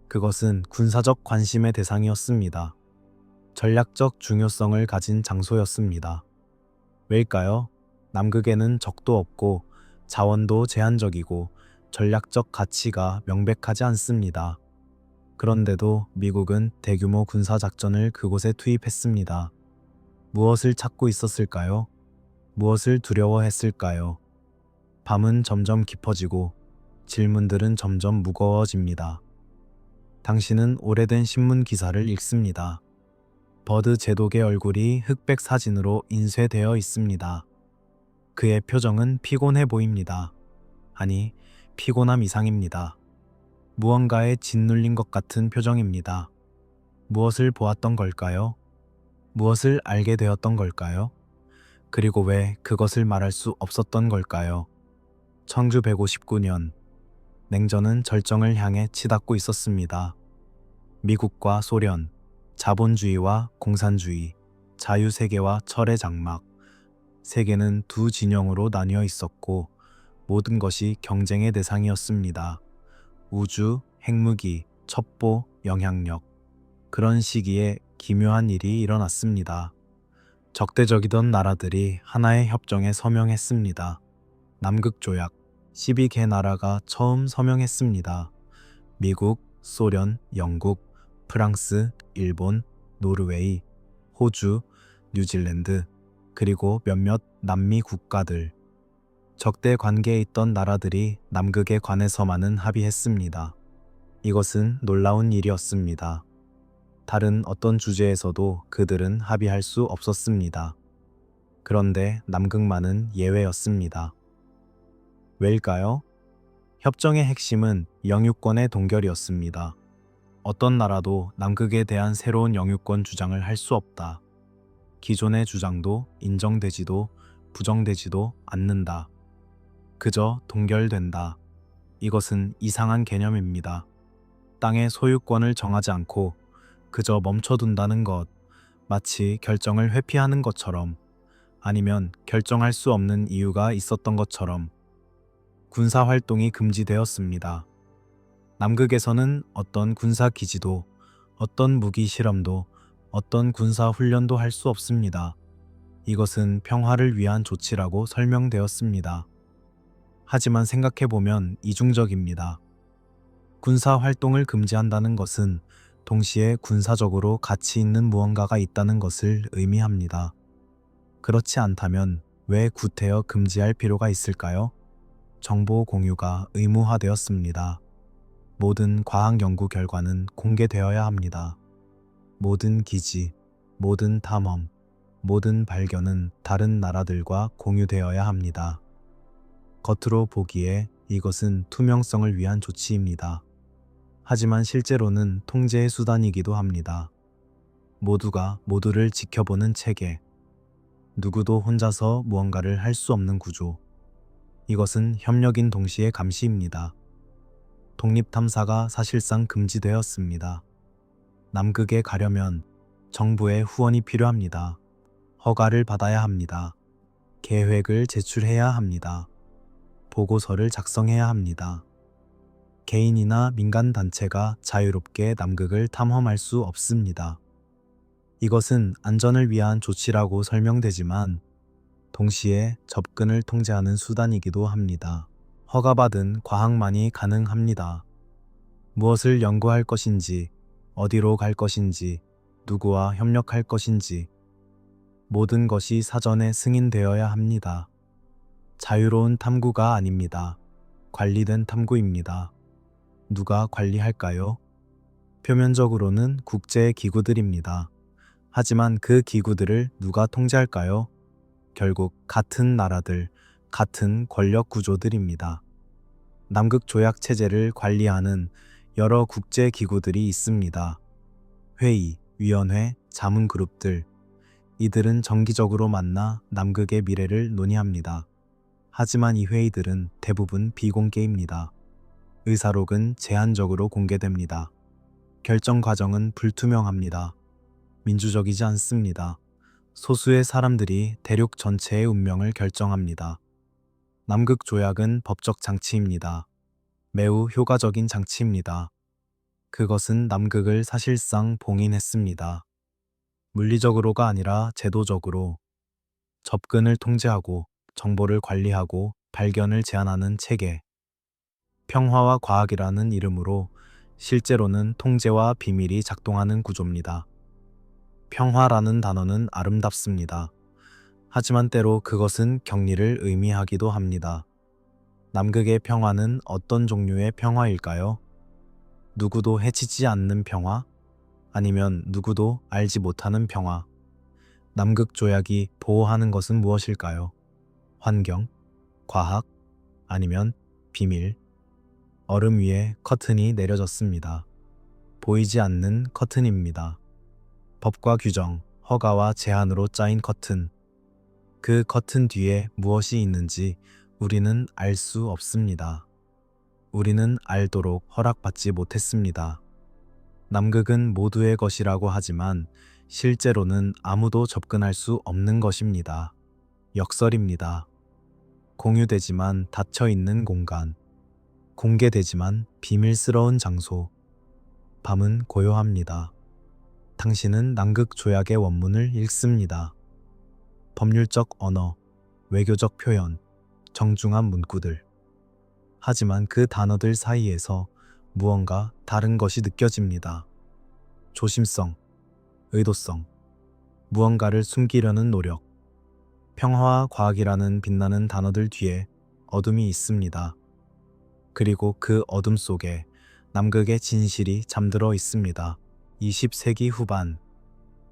Speaker 1: 그것은 군사적 관심의 대상이었습니다. 전략적 중요성을 가진 장소였습니다. 왜일까요? 남극에는 적도 없고 자원도 제한적이고 전략적 가치가 명백하지 않습니다. 그런데도 미국은 대규모 군사작전을 그곳에 투입했습니다. 무엇을 찾고 있었을까요? 무엇을 두려워했을까요? 밤은 점점 깊어지고 질문들은 점점 무거워집니다. 당신은 오래된 신문 기사를 읽습니다. 버드 제독의 얼굴이 흑백 사진으로 인쇄되어 있습니다. 그의 표정은 피곤해 보입니다. 아니, 피곤함 이상입니다. 무언가에 짓눌린 것 같은 표정입니다. 무엇을 보았던 걸까요? 무엇을 알게 되었던 걸까요? 그리고 왜 그것을 말할 수 없었던 걸까요? 청주 159년, 냉전은 절정을 향해 치닫고 있었습니다. 미국과 소련, 자본주의와 공산주의, 자유세계와 철의 장막. 세계는 두 진영으로 나뉘어 있었고 모든 것이 경쟁의 대상이었습니다. 우주, 핵무기, 첩보, 영향력. 그런 시기에 기묘한 일이 일어났습니다. 적대적이던 나라들이 하나의 협정에 서명했습니다. 남극조약, 12개 나라가 처음 서명했습니다. 미국, 소련, 영국, 프랑스, 일본, 노르웨이, 호주, 뉴질랜드, 그리고 몇몇 남미 국가들. 적대 관계에 있던 나라들이 남극에 관해서만은 합의했습니다. 이것은 놀라운 일이었습니다. 다른 어떤 주제에서도 그들은 합의할 수 없었습니다. 그런데 남극만은 예외였습니다. 왜일까요? 협정의 핵심은 영유권의 동결이었습니다. 어떤 나라도 남극에 대한 새로운 영유권 주장을 할 수 없다. 기존의 주장도 인정되지도 부정되지도 않는다. 그저 동결된다. 이것은 이상한 개념입니다. 땅의 소유권을 정하지 않고 그저 멈춰둔다는 것, 마치 결정을 회피하는 것처럼, 아니면 결정할 수 없는 이유가 있었던 것처럼. 군사 활동이 금지되었습니다. 남극에서는 어떤 군사 기지도, 어떤 무기 실험도, 어떤 군사 훈련도 할 수 없습니다. 이것은 평화를 위한 조치라고 설명되었습니다. 하지만 생각해보면 이중적입니다. 군사 활동을 금지한다는 것은 동시에 군사적으로 가치 있는 무언가가 있다는 것을 의미합니다. 그렇지 않다면 왜 구태여 금지할 필요가 있을까요? 정보 공유가 의무화되었습니다. 모든 과학 연구 결과는 공개되어야 합니다. 모든 기지, 모든 탐험, 모든 발견은 다른 나라들과 공유되어야 합니다. 겉으로 보기에 이것은 투명성을 위한 조치입니다. 하지만 실제로는 통제의 수단이기도 합니다. 모두가 모두를 지켜보는 체계. 누구도 혼자서 무언가를 할 수 없는 구조. 이것은 협력인 동시에 감시입니다. 독립탐사가 사실상 금지되었습니다. 남극에 가려면 정부의 후원이 필요합니다. 허가를 받아야 합니다. 계획을 제출해야 합니다. 보고서를 작성해야 합니다. 개인이나 민간 단체가 자유롭게 남극을 탐험할 수 없습니다. 이것은 안전을 위한 조치라고 설명되지만 동시에 접근을 통제하는 수단이기도 합니다. 허가받은 과학만이 가능합니다. 무엇을 연구할 것인지, 어디로 갈 것인지, 누구와 협력할 것인지, 모든 것이 사전에 승인되어야 합니다. 자유로운 탐구가 아닙니다. 관리된 탐구입니다. 누가 관리할까요? 표면적으로는 국제 기구들입니다. 하지만 그 기구들을 누가 통제할까요? 결국 같은 나라들, 같은 권력 구조들입니다. 남극 조약 체제를 관리하는 여러 국제 기구들이 있습니다. 회의, 위원회, 자문 그룹들. 이들은 정기적으로 만나 남극의 미래를 논의합니다. 하지만 이 회의들은 대부분 비공개입니다. 의사록은 제한적으로 공개됩니다. 결정 과정은 불투명합니다. 민주적이지 않습니다. 소수의 사람들이 대륙 전체의 운명을 결정합니다. 남극 조약은 법적 장치입니다. 매우 효과적인 장치입니다. 그것은 남극을 사실상 봉인했습니다. 물리적으로가 아니라 제도적으로 접근을 통제하고 정보를 관리하고 발견을 제한하는 체계. 평화와 과학이라는 이름으로 실제로는 통제와 비밀이 작동하는 구조입니다. 평화라는 단어는 아름답습니다. 하지만 때로 그것은 격리를 의미하기도 합니다. 남극의 평화는 어떤 종류의 평화일까요? 누구도 해치지 않는 평화? 아니면 누구도 알지 못하는 평화? 남극 조약이 보호하는 것은 무엇일까요? 환경? 과학? 아니면 비밀? 얼음 위에 커튼이 내려졌습니다. 보이지 않는 커튼입니다. 법과 규정, 허가와 제한으로 짜인 커튼. 그 커튼 뒤에 무엇이 있는지 우리는 알 수 없습니다. 우리는 알도록 허락받지 못했습니다. 남극은 모두의 것이라고 하지만 실제로는 아무도 접근할 수 없는 것입니다. 역설입니다. 공유되지만 닫혀 있는 공간. 공개되지만 비밀스러운 장소. 밤은 고요합니다. 당신은 남극 조약의 원문을 읽습니다. 법률적 언어, 외교적 표현, 정중한 문구들. 하지만 그 단어들 사이에서 무언가 다른 것이 느껴집니다. 조심성, 의도성, 무언가를 숨기려는 노력. 평화와 과학이라는 빛나는 단어들 뒤에 어둠이 있습니다. 그리고 그 어둠 속에 남극의 진실이 잠들어 있습니다. 20세기 후반,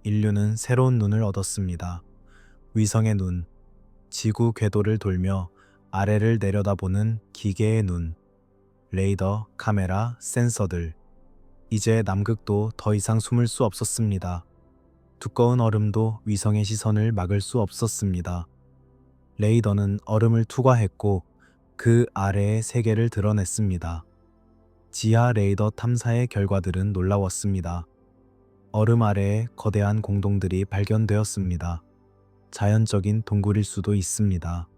Speaker 1: 인류는 새로운 눈을 얻었습니다. 위성의 눈, 지구 궤도를 돌며 아래를 내려다보는 기계의 눈, 레이더, 카메라, 센서들. 이제 남극도 더 이상 숨을 수 없었습니다. 두꺼운 얼음도 위성의 시선을 막을 수 없었습니다. 레이더는 얼음을 투과했고 그 아래의 세계를 드러냈습니다. 지하 레이더 탐사의 결과들은 놀라웠습니다. 얼음 아래에 거대한 공동들이 발견되었습니다. 자연적인 동굴일 수도 있습니다.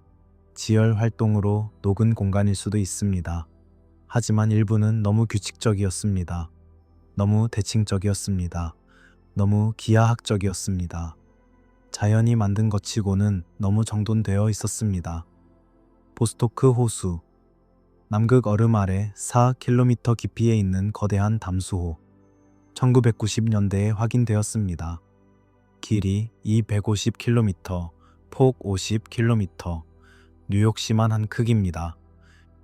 Speaker 1: 지열 활동으로 녹은 공간일 수도 있습니다. 하지만 일부는 너무 규칙적이었습니다. 너무 대칭적이었습니다. 너무 기하학적이었습니다. 자연이 만든 것치고는 너무 정돈되어 있었습니다. 보스토크 호수, 남극 얼음 아래 4km 깊이에 있는 거대한 담수호. 1990년대에 확인되었습니다. 길이 250km, 폭 50km, 뉴욕시만 한 크기입니다.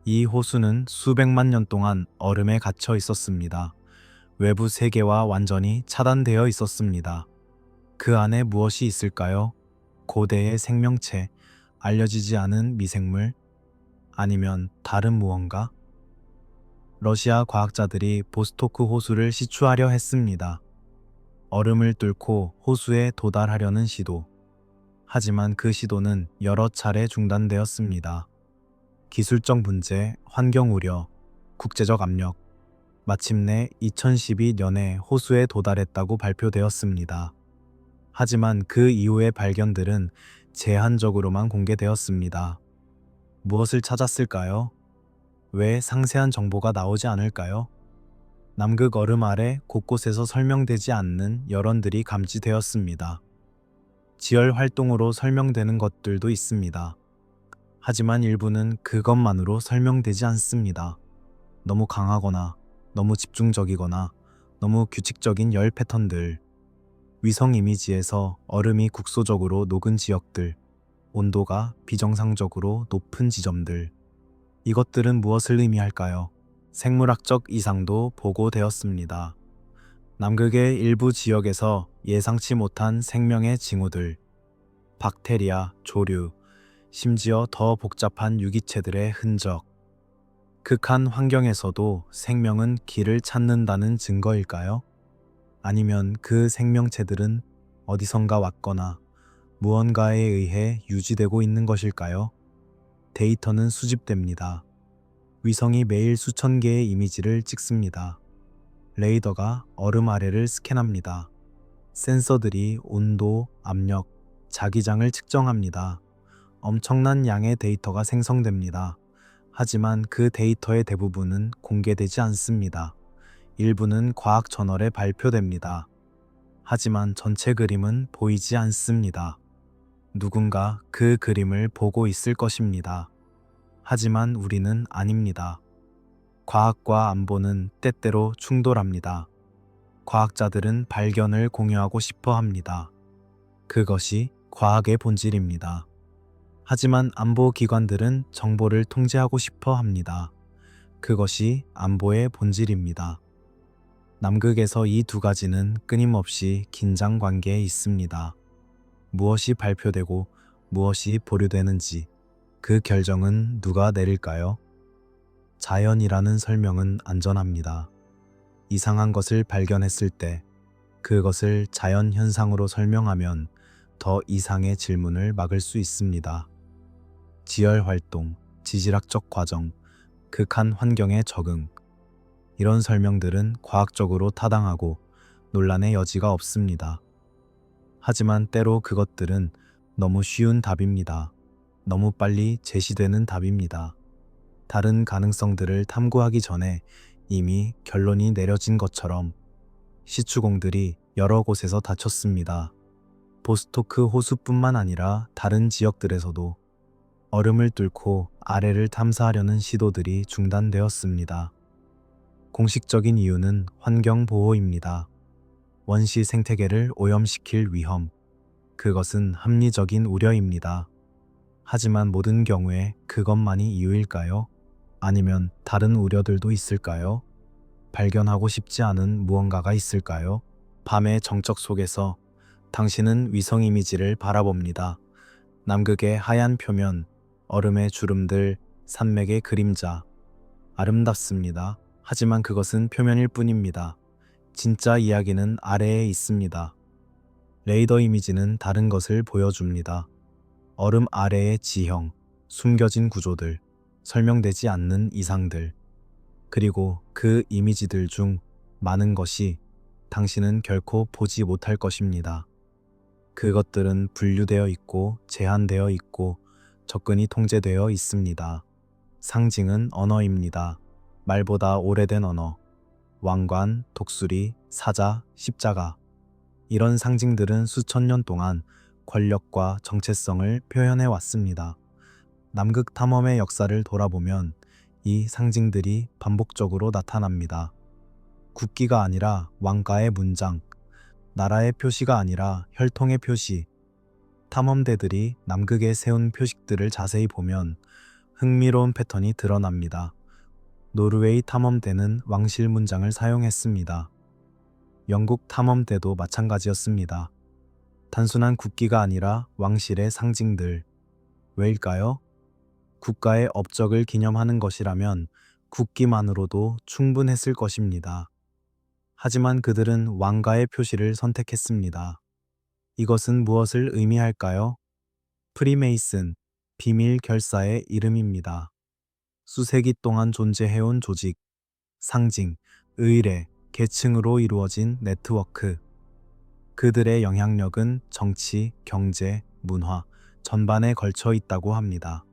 Speaker 1: 이 호수는 수백만 년 동안 얼음에 갇혀 있었습니다. 외부 세계와 완전히 차단되어 있었습니다. 그 안에 무엇이 있을까요? 고대의 생명체, 알려지지 않은 미생물, 아니면 다른 무언가? 러시아 과학자들이 보스토크 호수를 시추하려 했습니다. 얼음을 뚫고 호수에 도달하려는 시도. 하지만 그 시도는 여러 차례 중단되었습니다. 기술적 문제, 환경 우려, 국제적 압력. 마침내 2012년에 호수에 도달했다고 발표되었습니다. 하지만 그 이후의 발견들은 제한적으로만 공개되었습니다. 무엇을 찾았을까요? 왜 상세한 정보가 나오지 않을까요? 남극 얼음 아래 곳곳에서 설명되지 않는 열원들이 감지되었습니다. 지열 활동으로 설명되는 것들도 있습니다. 하지만 일부는 그것만으로 설명되지 않습니다. 너무 강하거나 너무 집중적이거나 너무 규칙적인 열 패턴들, 위성 이미지에서 얼음이 국소적으로 녹은 지역들, 온도가 비정상적으로 높은 지점들, 이것들은 무엇을 의미할까요? 생물학적 이상도 보고되었습니다. 남극의 일부 지역에서 예상치 못한 생명의 징후들, 박테리아, 조류, 심지어 더 복잡한 유기체들의 흔적. 극한 환경에서도 생명은 길을 찾는다는 증거일까요? 아니면 그 생명체들은 어디선가 왔거나 무언가에 의해 유지되고 있는 것일까요? 데이터는 수집됩니다. 위성이 매일 수천 개의 이미지를 찍습니다. 레이더가 얼음 아래를 스캔합니다. 센서들이 온도, 압력, 자기장을 측정합니다. 엄청난 양의 데이터가 생성됩니다. 하지만 그 데이터의 대부분은 공개되지 않습니다. 일부는 과학 저널에 발표됩니다. 하지만 전체 그림은 보이지 않습니다. 누군가 그 그림을 보고 있을 것입니다. 하지만 우리는 아닙니다. 과학과 안보는 때때로 충돌합니다. 과학자들은 발견을 공유하고 싶어 합니다. 그것이 과학의 본질입니다. 하지만 안보 기관들은 정보를 통제하고 싶어 합니다. 그것이 안보의 본질입니다. 남극에서 이 두 가지는 끊임없이 긴장 관계에 있습니다. 무엇이 발표되고 무엇이 보류되는지 그 결정은 누가 내릴까요? 자연이라는 설명은 안전합니다. 이상한 것을 발견했을 때 그것을 자연 현상으로 설명하면 더 이상의 질문을 막을 수 있습니다. 지열 활동, 지질학적 과정, 극한 환경에 적응. 이런 설명들은 과학적으로 타당하고 논란의 여지가 없습니다. 하지만 때로 그것들은 너무 쉬운 답입니다. 너무 빨리 제시되는 답입니다. 다른 가능성들을 탐구하기 전에 이미 결론이 내려진 것처럼 시추공들이 여러 곳에서 다쳤습니다. 보스토크 호수뿐만 아니라 다른 지역들에서도 얼음을 뚫고 아래를 탐사하려는 시도들이 중단되었습니다. 공식적인 이유는 환경보호입니다. 원시 생태계를 오염시킬 위험, 그것은 합리적인 우려입니다. 하지만 모든 경우에 그것만이 이유일까요? 아니면 다른 우려들도 있을까요? 발견하고 싶지 않은 무언가가 있을까요? 밤의 정적 속에서 당신은 위성 이미지를 바라봅니다. 남극의 하얀 표면, 얼음의 주름들, 산맥의 그림자. 아름답습니다. 하지만 그것은 표면일 뿐입니다. 진짜 이야기는 아래에 있습니다. 레이더 이미지는 다른 것을 보여줍니다. 얼음 아래의 지형, 숨겨진 구조들, 설명되지 않는 이상들. 그리고 그 이미지들 중 많은 것이 당신은 결코 보지 못할 것입니다. 그것들은 분류되어 있고 제한되어 있고 접근이 통제되어 있습니다. 상징은 언어입니다. 말보다 오래된 언어. 왕관, 독수리, 사자, 십자가. 이런 상징들은 수천 년 동안 권력과 정체성을 표현해 왔습니다. 남극 탐험의 역사를 돌아보면 이 상징들이 반복적으로 나타납니다. 국기가 아니라 왕가의 문장, 나라의 표시가 아니라 혈통의 표시. 탐험대들이 남극에 세운 표식들을 자세히 보면 흥미로운 패턴이 드러납니다. 노르웨이 탐험대는 왕실 문장을 사용했습니다. 영국 탐험대도 마찬가지였습니다. 단순한 국기가 아니라 왕실의 상징들. 왜일까요? 국가의 업적을 기념하는 것이라면 국기만으로도 충분했을 것입니다. 하지만 그들은 왕가의 표시를 선택했습니다. 이것은 무엇을 의미할까요? 프리메이슨, 비밀 결사의 이름입니다. 수세기 동안 존재해온 조직, 상징, 의례, 계층으로 이루어진 네트워크. 그들의 영향력은 정치, 경제, 문화 전반에 걸쳐 있다고 합니다.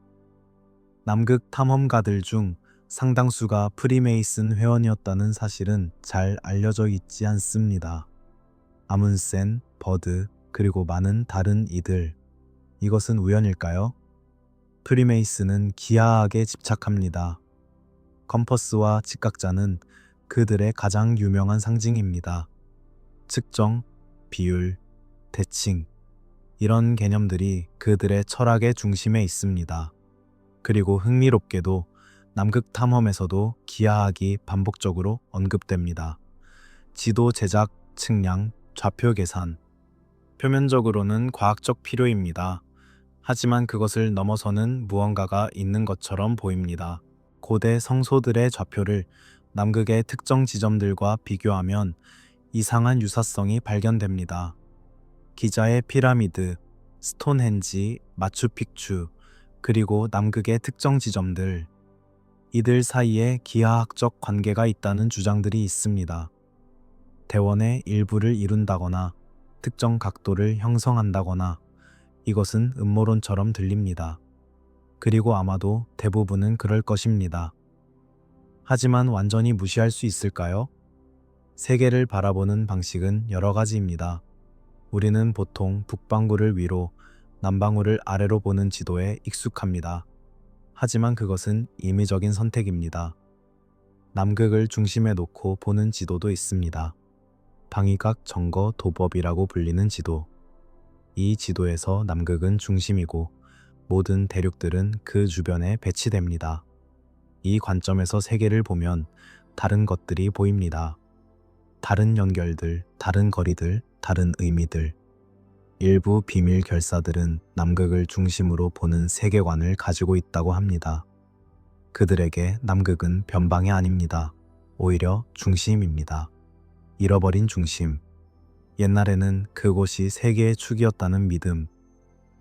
Speaker 1: 남극 탐험가들 중 상당수가 프리메이슨 회원이었다는 사실은 잘 알려져 있지 않습니다. 아문센, 버드, 그리고 많은 다른 이들. 이것은 우연일까요? 프리메이슨은 기하학에 집착합니다. 컴퍼스와 직각자는 그들의 가장 유명한 상징입니다. 측정, 비율, 대칭, 이런 개념들이 그들의 철학의 중심에 있습니다. 그리고 흥미롭게도 남극 탐험에서도 기하학이 반복적으로 언급됩니다. 지도 제작, 측량, 좌표 계산. 표면적으로는 과학적 필요입니다. 하지만 그것을 넘어서는 무언가가 있는 것처럼 보입니다. 고대 성소들의 좌표를 남극의 특정 지점들과 비교하면 이상한 유사성이 발견됩니다. 기자의 피라미드, 스톤헨지, 마추픽추, 그리고 남극의 특정 지점들. 이들 사이에 기하학적 관계가 있다는 주장들이 있습니다. 대원의 일부를 이룬다거나 특정 각도를 형성한다거나 이것은 음모론처럼 들립니다. 그리고 아마도 대부분은 그럴 것입니다. 하지만 완전히 무시할 수 있을까요? 세계를 바라보는 방식은 여러 가지입니다. 우리는 보통 북반구를 위로, 남반구를 아래로 보는 지도에 익숙합니다. 하지만 그것은 임의적인 선택입니다. 남극을 중심에 놓고 보는 지도도 있습니다. 방위각 점거 도법이라고 불리는 지도. 이 지도에서 남극은 중심이고 모든 대륙들은 그 주변에 배치됩니다. 이 관점에서 세계를 보면 다른 것들이 보입니다. 다른 연결들, 다른 거리들, 다른 의미들. 일부 비밀 결사들은 남극을 중심으로 보는 세계관을 가지고 있다고 합니다. 그들에게 남극은 변방이 아닙니다. 오히려 중심입니다. 잃어버린 중심. 옛날에는 그곳이 세계의 축이었다는 믿음.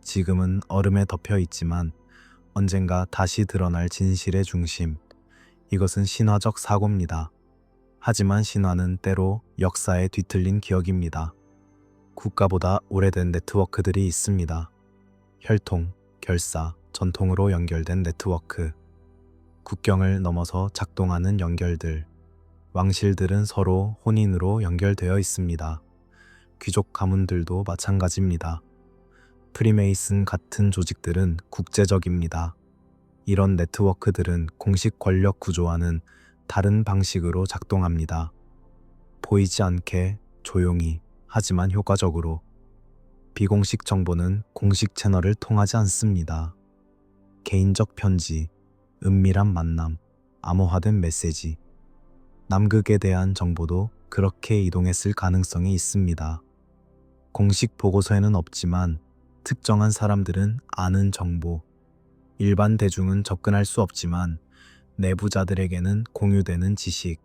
Speaker 1: 지금은 얼음에 덮여 있지만 언젠가 다시 드러날 진실의 중심. 이것은 신화적 사고입니다. 하지만 신화는 때로 역사에 뒤틀린 기억입니다. 국가보다 오래된 네트워크들이 있습니다. 혈통, 결사, 전통으로 연결된 네트워크. 국경을 넘어서 작동하는 연결들. 왕실들은 서로 혼인으로 연결되어 있습니다. 귀족 가문들도 마찬가지입니다. 프리메이슨 같은 조직들은 국제적입니다. 이런 네트워크들은 공식 권력 구조와는 다른 방식으로 작동합니다. 보이지 않게, 조용히, 하지만 효과적으로. 비공식 정보는 공식 채널을 통하지 않습니다. 개인적 편지, 은밀한 만남, 암호화된 메시지. 남극에 대한 정보도 그렇게 이동했을 가능성이 있습니다. 공식 보고서에는 없지만 특정한 사람들은 아는 정보, 일반 대중은 접근할 수 없지만 내부자들에게는 공유되는 지식.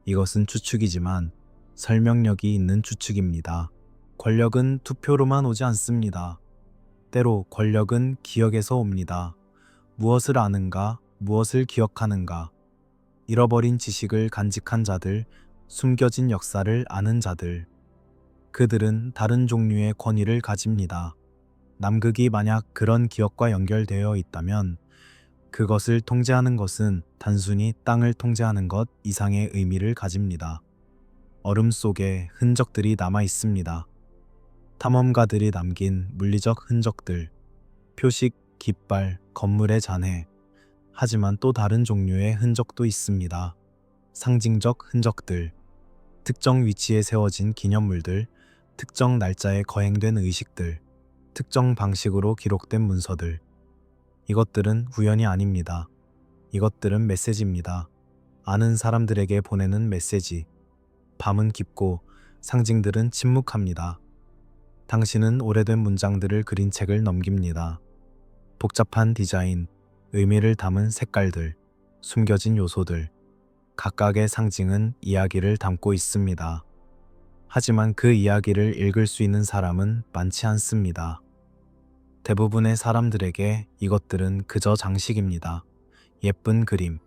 Speaker 1: 이것은 추측이지만 설명력이 있는 추측입니다. 권력은 투표로만 오지 않습니다. 때로 권력은 기억에서 옵니다. 무엇을 아는가, 무엇을 기억하는가. 잃어버린 지식을 간직한 자들, 숨겨진 역사를 아는 자들. 그들은 다른 종류의 권위를 가집니다. 남극이 만약 그런 기억과 연결되어 있다면 그것을 통제하는 것은 단순히 땅을 통제하는 것 이상의 의미를 가집니다. 얼음 속에 흔적들이 남아 있습니다. 탐험가들이 남긴 물리적 흔적들, 표식, 깃발, 건물의 잔해. 하지만 또 다른 종류의 흔적도 있습니다. 상징적 흔적들, 특정 위치에 세워진 기념물들, 특정 날짜에 거행된 의식들, 특정 방식으로 기록된 문서들. 이것들은 우연이 아닙니다. 이것들은 메시지입니다. 아는 사람들에게 보내는 메시지. 밤은 깊고 상징들은 침묵합니다. 당신은 오래된 문장들을 그린 책을 넘깁니다. 복잡한 디자인, 의미를 담은 색깔들, 숨겨진 요소들. 각각의 상징은 이야기를 담고 있습니다. 하지만 그 이야기를 읽을 수 있는 사람은 많지 않습니다. 대부분의 사람들에게 이것들은 그저 장식입니다. 예쁜 그림.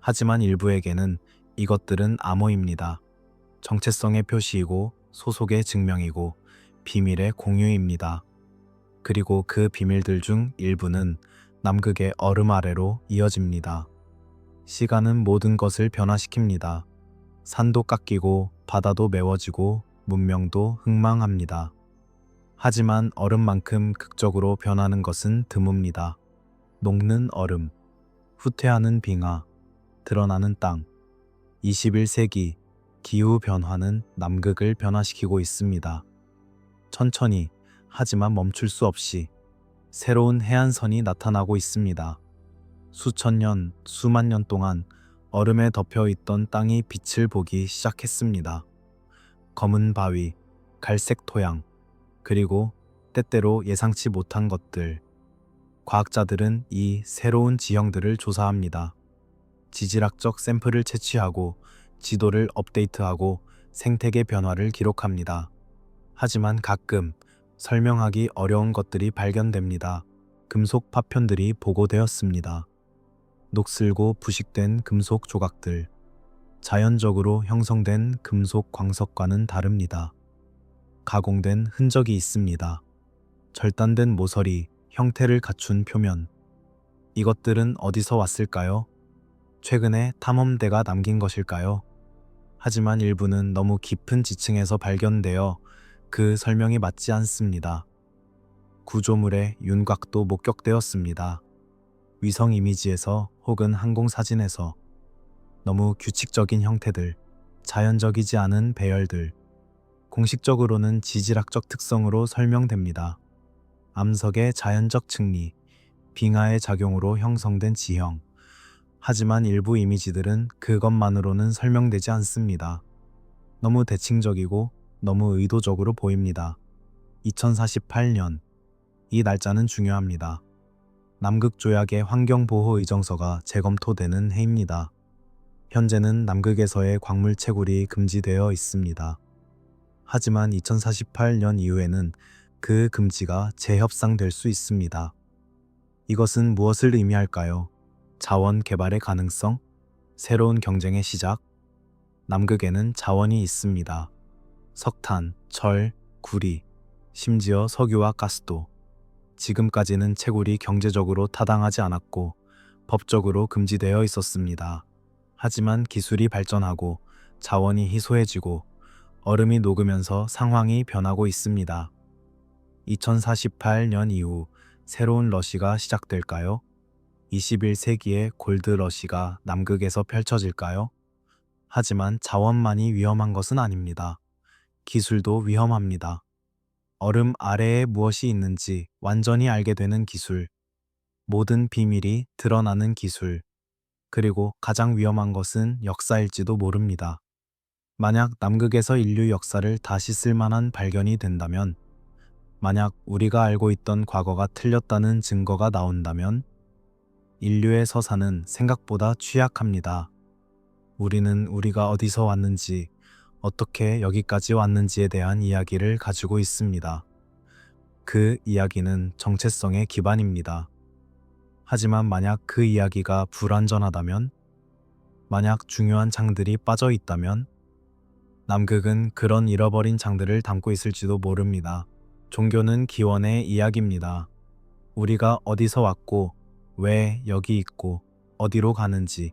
Speaker 1: 하지만 일부에게는 이것들은 암호입니다. 정체성의 표시이고 소속의 증명이고 비밀의 공유입니다. 그리고 그 비밀들 중 일부는 남극의 얼음 아래로 이어집니다. 시간은 모든 것을 변화시킵니다. 산도 깎이고 바다도 메워지고 문명도 흥망합니다. 하지만 얼음만큼 극적으로 변하는 것은 드뭅니다. 녹는 얼음, 후퇴하는 빙하, 드러나는 땅. 21세기 기후 변화는 남극을 변화시키고 있습니다. 천천히, 하지만 멈출 수 없이 새로운 해안선이 나타나고 있습니다. 수천 년, 수만 년 동안 얼음에 덮여 있던 땅이 빛을 보기 시작했습니다. 검은 바위, 갈색 토양, 그리고 때때로 예상치 못한 것들. 과학자들은 이 새로운 지형들을 조사합니다. 지질학적 샘플을 채취하고 지도를 업데이트하고 생태계 변화를 기록합니다. 하지만 가끔 설명하기 어려운 것들이 발견됩니다. 금속 파편들이 보고되었습니다. 녹슬고 부식된 금속 조각들. 자연적으로 형성된 금속 광석과는 다릅니다. 가공된 흔적이 있습니다. 절단된 모서리, 형태를 갖춘 표면. 이것들은 어디서 왔을까요? 최근에 탐험대가 남긴 것일까요? 하지만 일부는 너무 깊은 지층에서 발견되어 그 설명이 맞지 않습니다. 구조물의 윤곽도 목격되었습니다. 위성 이미지에서 혹은 항공 사진에서 너무 규칙적인 형태들, 자연적이지 않은 배열들, 공식적으로는 지질학적 특성으로 설명됩니다. 암석의 자연적 층리, 빙하의 작용으로 형성된 지형. 하지만 일부 이미지들은 그것만으로는 설명되지 않습니다. 너무 대칭적이고 너무 의도적으로 보입니다. 2048년. 이 날짜는 중요합니다. 남극조약의 환경보호의정서가 재검토되는 해입니다. 현재는 남극에서의 광물 채굴이 금지되어 있습니다. 하지만 2048년 이후에는 그 금지가 재협상될 수 있습니다. 이것은 무엇을 의미할까요? 자원 개발의 가능성? 새로운 경쟁의 시작? 남극에는 자원이 있습니다. 석탄, 철, 구리, 심지어 석유와 가스도. 지금까지는 채굴이 경제적으로 타당하지 않았고 법적으로 금지되어 있었습니다. 하지만 기술이 발전하고 자원이 희소해지고 얼음이 녹으면서 상황이 변하고 있습니다. 2048년 이후 새로운 러시가 시작될까요? 21세기의 골드 러시가 남극에서 펼쳐질까요? 하지만 자원만이 위험한 것은 아닙니다. 기술도 위험합니다. 얼음 아래에 무엇이 있는지 완전히 알게 되는 기술, 모든 비밀이 드러나는 기술, 그리고 가장 위험한 것은 역사일지도 모릅니다. 만약 남극에서 인류 역사를 다시 쓸 만한 발견이 된다면, 만약 우리가 알고 있던 과거가 틀렸다는 증거가 나온다면, 인류의 서사는 생각보다 취약합니다. 우리는 우리가 어디서 왔는지, 어떻게 여기까지 왔는지에 대한 이야기를 가지고 있습니다. 그 이야기는 정체성의 기반입니다. 하지만 만약 그 이야기가 불완전하다면, 만약 중요한 장들이 빠져 있다면, 남극은 그런 잃어버린 장들을 담고 있을지도 모릅니다. 종교는 기원의 이야기입니다. 우리가 어디서 왔고, 왜 여기 있고, 어디로 가는지.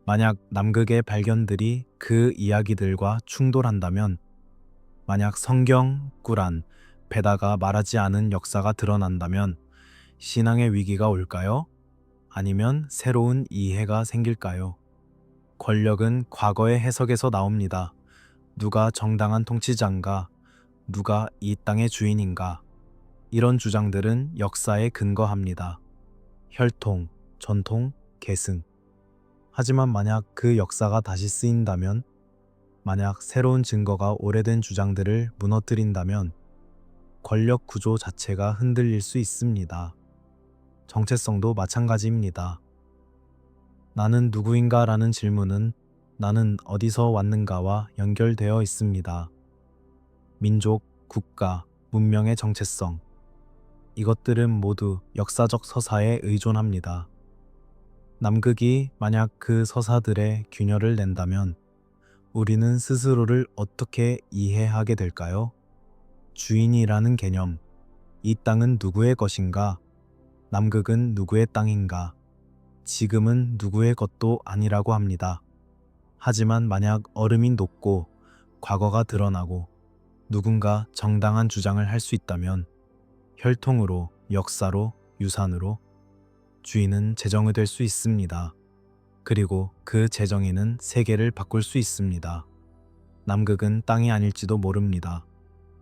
Speaker 1: 만약 남극의 발견들이 그 이야기들과 충돌한다면, 만약 성경, 꾸란, 베다가 말하지 않은 역사가 드러난다면 신앙의 위기가 올까요? 아니면 새로운 이해가 생길까요? 권력은 과거의 해석에서 나옵니다. 누가 정당한 통치자인가? 누가 이 땅의 주인인가? 이런 주장들은 역사에 근거합니다. 혈통, 전통, 계승. 하지만 만약 그 역사가 다시 쓰인다면, 만약 새로운 증거가 오래된 주장들을 무너뜨린다면 권력 구조 자체가 흔들릴 수 있습니다. 정체성도 마찬가지입니다. 나는 누구인가 라는 질문은 나는 어디서 왔는가와 연결되어 있습니다. 민족, 국가, 문명의 정체성. 이것들은 모두 역사적 서사에 의존합니다. 남극이 만약 그 서사들의 균열을 낸다면 우리는 스스로를 어떻게 이해하게 될까요? 주인이라는 개념. 이 땅은 누구의 것인가? 남극은 누구의 땅인가? 지금은 누구의 것도 아니라고 합니다. 하지만 만약 얼음이 녹고 과거가 드러나고 누군가 정당한 주장을 할 수 있다면 혈통으로, 역사로, 유산으로 주인은 재정의될 수 있습니다. 그리고 그 재정의는 세계를 바꿀 수 있습니다. 남극은 땅이 아닐지도 모릅니다.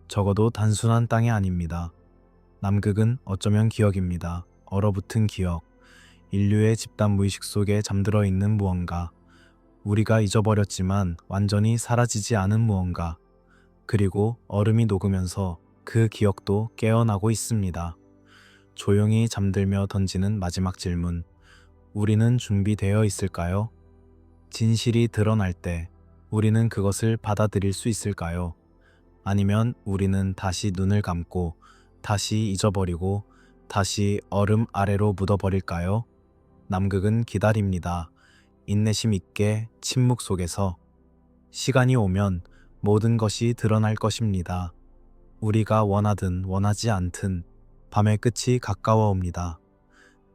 Speaker 1: 적어도 단순한 땅이 아닙니다. 남극은 어쩌면 기억입니다. 얼어붙은 기억, 인류의 집단 무의식 속에 잠들어 있는 무언가, 우리가 잊어버렸지만 완전히 사라지지 않은 무언가, 그리고 얼음이 녹으면서 그 기억도 깨어나고 있습니다. 조용히 잠들며 던지는 마지막 질문. 우리는 준비되어 있을까요? 진실이 드러날 때 우리는 그것을 받아들일 수 있을까요? 아니면 우리는 다시 눈을 감고 다시 잊어버리고 다시 얼음 아래로 묻어버릴까요? 남극은 기다립니다. 인내심 있게 침묵 속에서 시간이 오면 모든 것이 드러날 것입니다. 우리가 원하든 원하지 않든 밤의 끝이 가까워 옵니다.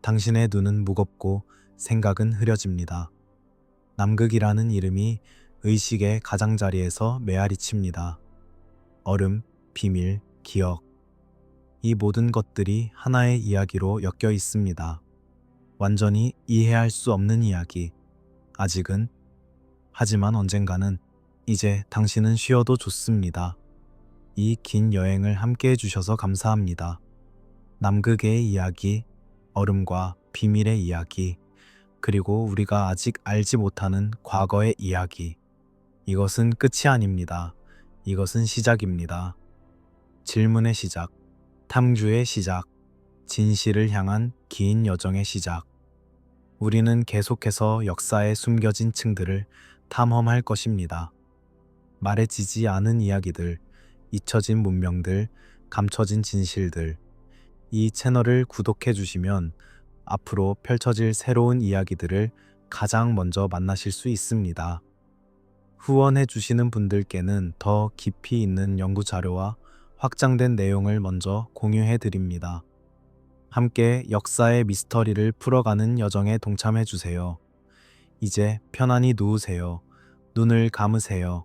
Speaker 1: 당신의 눈은 무겁고 생각은 흐려집니다. 남극이라는 이름이 의식의 가장자리에서 메아리칩니다. 얼음, 비밀, 기억. 이 모든 것들이 하나의 이야기로 엮여 있습니다. 완전히 이해할 수 없는 이야기. 아직은. 하지만 언젠가는. 이제 당신은 쉬어도 좋습니다. 이 긴 여행을 함께 해주셔서 감사합니다. 남극의 이야기, 얼음과 비밀의 이야기, 그리고 우리가 아직 알지 못하는 과거의 이야기. 이것은 끝이 아닙니다. 이것은 시작입니다. 질문의 시작, 탐구의 시작, 진실을 향한 긴 여정의 시작. 우리는 계속해서 역사에 숨겨진 층들을 탐험할 것입니다. 말해지지 않은 이야기들, 잊혀진 문명들, 감춰진 진실들. 이 채널을 구독해 주시면 앞으로 펼쳐질 새로운 이야기들을 가장 먼저 만나실 수 있습니다. 후원해 주시는 분들께는 더 깊이 있는 연구 자료와 확장된 내용을 먼저 공유해 드립니다. 함께 역사의 미스터리를 풀어가는 여정에 동참해 주세요. 이제 편안히 누우세요. 눈을 감으세요.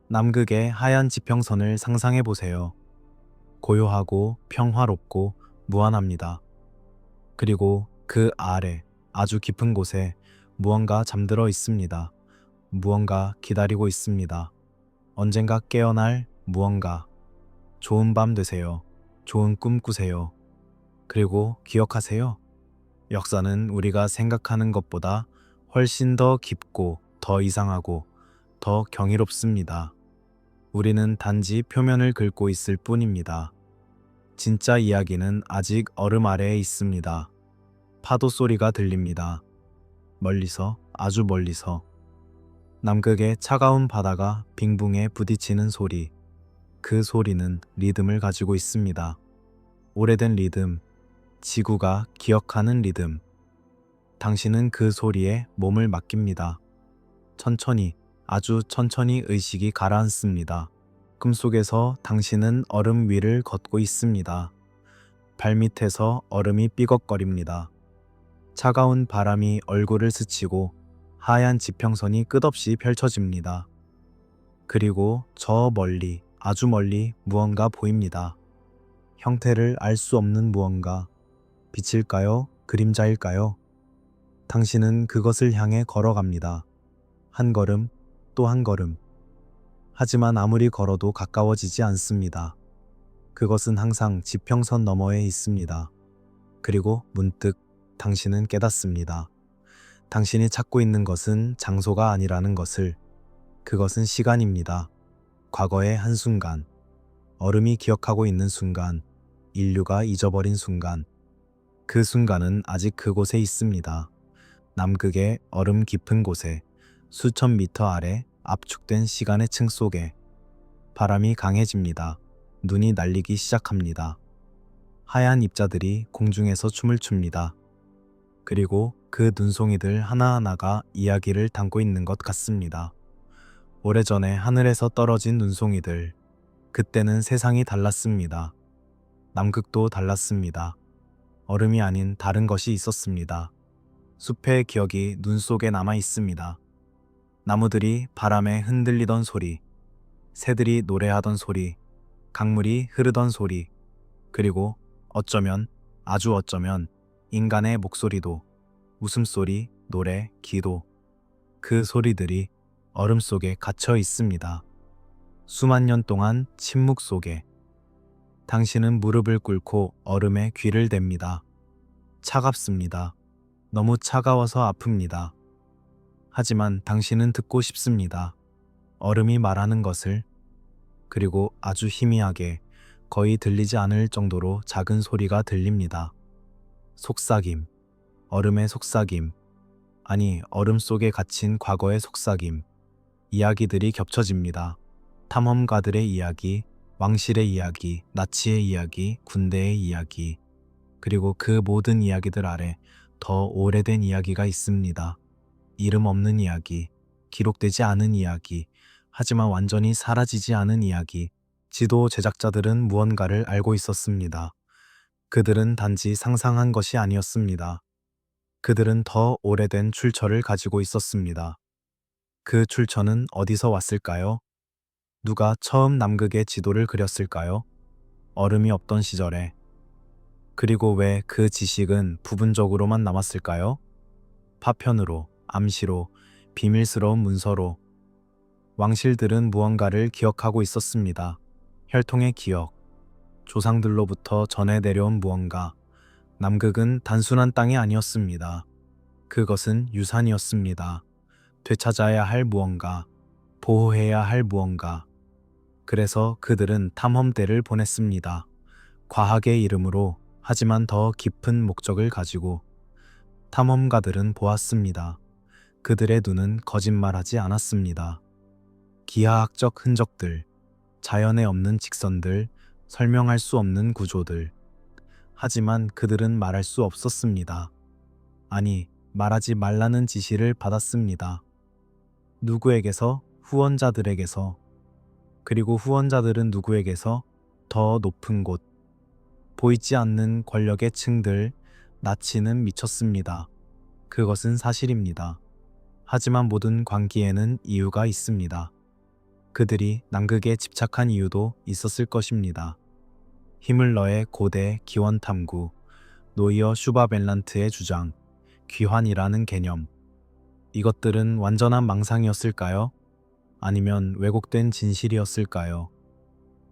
Speaker 1: 남극의 하얀 지평선을 상상해 보세요. 고요하고 평화롭고 무한합니다. 그리고 그 아래 아주 깊은 곳에 무언가 잠들어 있습니다. 무언가 기다리고 있습니다. 언젠가 깨어날 무언가. 좋은 밤 되세요. 좋은 꿈 꾸세요. 그리고 기억하세요. 역사는 우리가 생각하는 것보다 훨씬 더 깊고 더 이상하고 더 경이롭습니다. 우리는 단지 표면을 긁고 있을 뿐입니다. 진짜 이야기는 아직 얼음 아래에 있습니다. 파도 소리가 들립니다. 멀리서, 아주 멀리서. 남극의 차가운 바다가 빙붕에 부딪히는 소리. 그 소리는 리듬을 가지고 있습니다. 오래된 리듬, 지구가 기억하는 리듬. 당신은 그 소리에 몸을 맡깁니다. 천천히, 아주 천천히 의식이 가라앉습니다. 꿈속에서 당신은 얼음 위를 걷고 있습니다. 발밑에서 얼음이 삐걱거립니다. 차가운 바람이 얼굴을 스치고 하얀 지평선이 끝없이 펼쳐집니다. 그리고 저 멀리, 아주 멀리 무언가 보입니다. 형태를 알 수 없는 무언가. 빛일까요? 그림자일까요? 당신은 그것을 향해 걸어갑니다. 한 걸음, 또 한 걸음. 하지만 아무리 걸어도 가까워지지 않습니다. 그것은 항상 지평선 너머에 있습니다. 그리고 문득 당신은 깨닫습니다. 당신이 찾고 있는 것은 장소가 아니라는 것을. 그것은 시간입니다. 과거의 한순간, 얼음이 기억하고 있는 순간, 인류가 잊어버린 순간. 그 순간은 아직 그곳에 있습니다. 남극의 얼음 깊은 곳에, 수천 미터 아래 압축된 시간의 층 속에. 바람이 강해집니다. 눈이 날리기 시작합니다. 하얀 입자들이 공중에서 춤을 춥니다. 그리고 그 눈송이들 하나하나가 이야기를 담고 있는 것 같습니다. 오래전에 하늘에서 떨어진 눈송이들. 그때는 세상이 달랐습니다. 남극도 달랐습니다. 얼음이 아닌 다른 것이 있었습니다. 숲의 기억이 눈 속에 남아 있습니다. 나무들이 바람에 흔들리던 소리, 새들이 노래하던 소리, 강물이 흐르던 소리, 그리고 어쩌면, 아주 어쩌면 인간의 목소리도, 웃음소리, 노래, 기도, 그 소리들이 얼음 속에 갇혀 있습니다. 수만 년 동안 침묵 속에 당신은 무릎을 꿇고 얼음에 귀를 댑니다. 차갑습니다. 너무 차가워서 아픕니다. 하지만 당신은 듣고 싶습니다. 얼음이 말하는 것을, 그리고 아주 희미하게 거의 들리지 않을 정도로 작은 소리가 들립니다. 속삭임, 얼음의 속삭임, 아니 얼음 속에 갇힌 과거의 속삭임. 이야기들이 겹쳐집니다. 탐험가들의 이야기, 왕실의 이야기, 나치의 이야기, 군대의 이야기, 그리고 그 모든 이야기들 아래 더 오래된 이야기가 있습니다. 이름 없는 이야기, 기록되지 않은 이야기, 하지만 완전히 사라지지 않은 이야기. 지도 제작자들은 무언가를 알고 있었습니다. 그들은 단지 상상한 것이 아니었습니다. 그들은 더 오래된 출처를 가지고 있었습니다. 그 출처는 어디서 왔을까요? 누가 처음 남극의 지도를 그렸을까요? 얼음이 없던 시절에. 그리고 왜 그 지식은 부분적으로만 남았을까요? 파편으로, 암시로, 비밀스러운 문서로. 왕실들은 무언가를 기억하고 있었습니다. 혈통의 기억, 조상들로부터 전해 내려온 무언가. 남극은 단순한 땅이 아니었습니다. 그것은 유산이었습니다. 되찾아야 할 무언가, 보호해야 할 무언가. 그래서 그들은 탐험대를 보냈습니다. 과학의 이름으로, 하지만 더 깊은 목적을 가지고. 탐험가들은 보았습니다. 그들의 눈은 거짓말하지 않았습니다. 기하학적 흔적들, 자연에 없는 직선들, 설명할 수 없는 구조들. 하지만 그들은 말할 수 없었습니다. 아니, 말하지 말라는 지시를 받았습니다. 누구에게서? 후원자들에게서. 그리고 후원자들은 누구에게서? 더 높은 곳. 보이지 않는 권력의 층들. 나치는 미쳤습니다. 그것은 사실입니다. 하지만 모든 광기에는 이유가 있습니다. 그들이 남극에 집착한 이유도 있었을 것입니다. 히물러의 고대 기원 탐구, 노이어 슈바벨란트의 주장, 귀환이라는 개념. 이것들은 완전한 망상이었을까요? 아니면 왜곡된 진실이었을까요?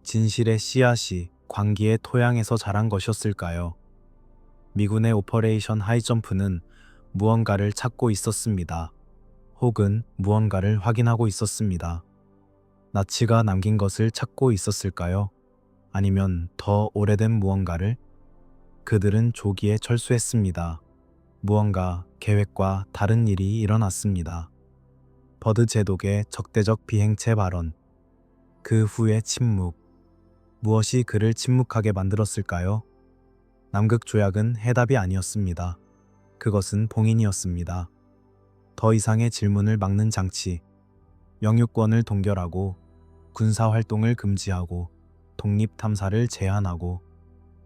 Speaker 1: 진실의 씨앗이 광기의 토양에서 자란 것이었을까요? 미군의 오퍼레이션 하이점프는 무언가를 찾고 있었습니다. 혹은 무언가를 확인하고 있었습니다. 나치가 남긴 것을 찾고 있었을까요? 아니면 더 오래된 무언가를? 그들은 조기에 철수했습니다. 무언가 계획과 다른 일이 일어났습니다. 버드 제독의 적대적 비행체 발언. 그 후의 침묵. 무엇이 그를 침묵하게 만들었을까요? 남극 조약은 해답이 아니었습니다. 그것은 봉인이었습니다. 더 이상의 질문을 막는 장치. 영유권을 동결하고, 군사활동을 금지하고, 독립탐사를 제한하고,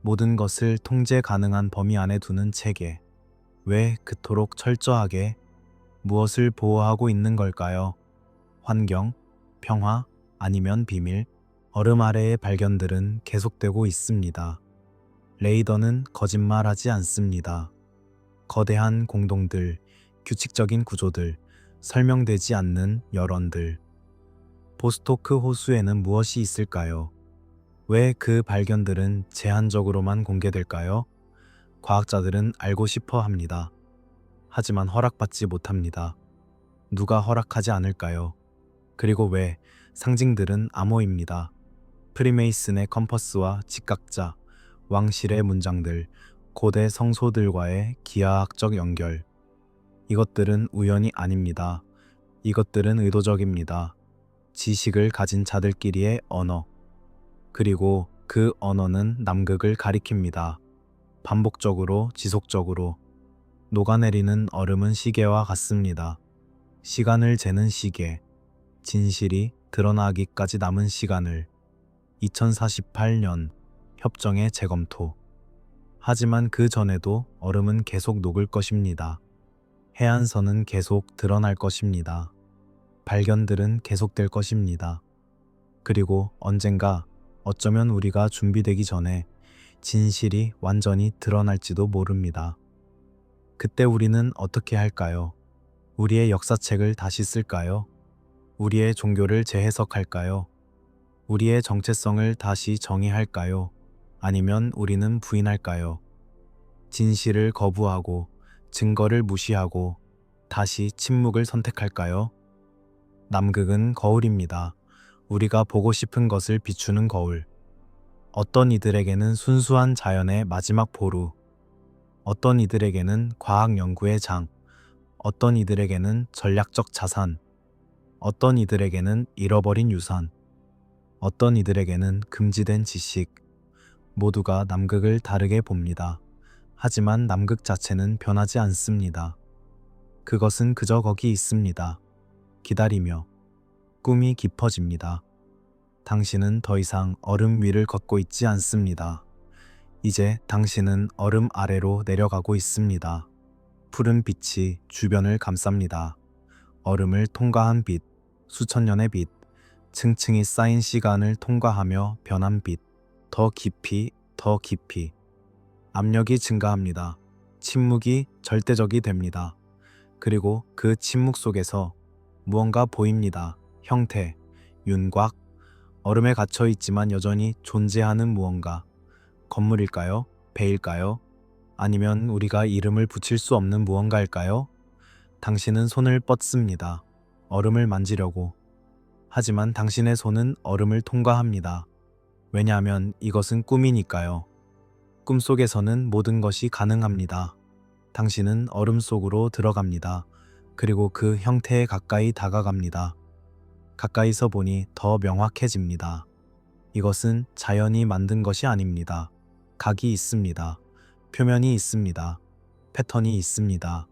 Speaker 1: 모든 것을 통제 가능한 범위 안에 두는 체계. 왜 그토록 철저하게? 무엇을 보호하고 있는 걸까요? 환경, 평화, 아니면 비밀? 얼음 아래의 발견들은 계속되고 있습니다. 레이더는 거짓말하지 않습니다. 거대한 공동들, 규칙적인 구조들, 설명되지 않는 열원들. 보스토크 호수에는 무엇이 있을까요? 왜 그 발견들은 제한적으로만 공개될까요? 과학자들은 알고 싶어 합니다. 하지만 허락받지 못합니다. 누가 허락하지 않을까요? 그리고 왜 상징들은 암호입니다. 프리메이슨의 컴퍼스와 직각자, 왕실의 문장들, 고대 성소들과의 기하학적 연결. 이것들은 우연이 아닙니다. 이것들은 의도적입니다. 지식을 가진 자들끼리의 언어. 그리고 그 언어는 남극을 가리킵니다. 반복적으로, 지속적으로. 녹아내리는 얼음은 시계와 같습니다. 시간을 재는 시계. 진실이 드러나기까지 남은 시간을. 2048년 협정의 재검토. 하지만 그 전에도 얼음은 계속 녹을 것입니다. 해안선은 계속 드러날 것입니다. 발견들은 계속될 것입니다. 그리고 언젠가 어쩌면 우리가 준비되기 전에 진실이 완전히 드러날지도 모릅니다. 그때 우리는 어떻게 할까요? 우리의 역사책을 다시 쓸까요? 우리의 종교를 재해석할까요? 우리의 정체성을 다시 정의할까요? 아니면 우리는 부인할까요? 진실을 거부하고 증거를 무시하고 다시 침묵을 선택할까요? 남극은 거울입니다. 우리가 보고 싶은 것을 비추는 거울. 어떤 이들에게는 순수한 자연의 마지막 보루, 어떤 이들에게는 과학 연구의 장, 어떤 이들에게는 전략적 자산, 어떤 이들에게는 잃어버린 유산, 어떤 이들에게는 금지된 지식, 모두가 남극을 다르게 봅니다. 하지만 남극 자체는 변하지 않습니다. 그것은 그저 거기 있습니다. 기다리며 꿈이 깊어집니다. 당신은 더 이상 얼음 위를 걷고 있지 않습니다. 이제 당신은 얼음 아래로 내려가고 있습니다. 푸른 빛이 주변을 감쌉니다. 얼음을 통과한 빛, 수천 년의 빛, 층층이 쌓인 시간을 통과하며 변한 빛, 더 깊이, 더 깊이. 압력이 증가합니다. 침묵이 절대적이 됩니다. 그리고 그 침묵 속에서 무언가 보입니다. 형태, 윤곽, 얼음에 갇혀 있지만 여전히 존재하는 무언가. 건물일까요? 배일까요? 아니면 우리가 이름을 붙일 수 없는 무언가일까요? 당신은 손을 뻗습니다. 얼음을 만지려고. 하지만 당신의 손은 얼음을 통과합니다. 왜냐하면 이것은 꿈이니까요. 꿈속에서는 모든 것이 가능합니다. 당신은 얼음 속으로 들어갑니다. 그리고 그 형태에 가까이 다가갑니다. 가까이서 보니 더 명확해집니다. 이것은 자연이 만든 것이 아닙니다. 각이 있습니다. 표면이 있습니다. 패턴이 있습니다.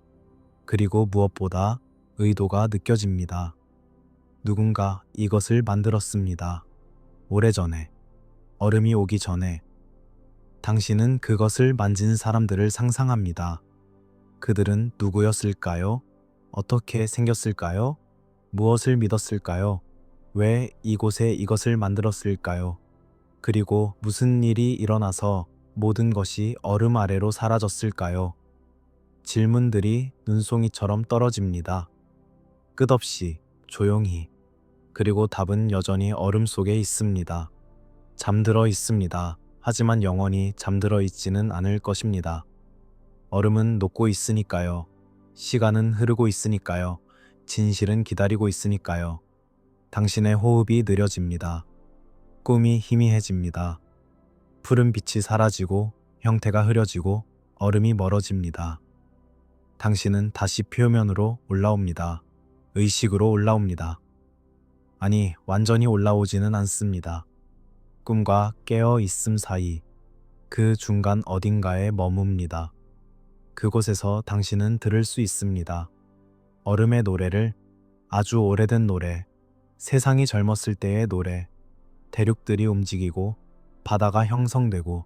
Speaker 1: 그리고 무엇보다 의도가 느껴집니다. 누군가 이것을 만들었습니다. 오래전에, 얼음이 오기 전에. 당신은 그것을 만진 사람들을 상상합니다. 그들은 누구였을까요? 어떻게 생겼을까요? 무엇을 믿었을까요? 왜 이곳에 이것을 만들었을까요? 그리고 무슨 일이 일어나서 모든 것이 얼음 아래로 사라졌을까요? 질문들이 눈송이처럼 떨어집니다. 끝없이, 조용히. 그리고 답은 여전히 얼음 속에 있습니다. 잠들어 있습니다. 하지만 영원히 잠들어 있지는 않을 것입니다. 얼음은 녹고 있으니까요. 시간은 흐르고 있으니까요. 진실은 기다리고 있으니까요. 당신의 호흡이 느려집니다. 꿈이 희미해집니다. 푸른 빛이 사라지고 형태가 흐려지고 얼음이 멀어집니다. 당신은 다시 표면으로 올라옵니다. 의식으로 올라옵니다. 아니, 완전히 올라오지는 않습니다. 꿈과 깨어 있음 사이, 그 중간 어딘가에 머뭅니다. 그곳에서 당신은 들을 수 있습니다. 얼음의 노래를, 아주 오래된 노래, 세상이 젊었을 때의 노래, 대륙들이 움직이고 바다가 형성되고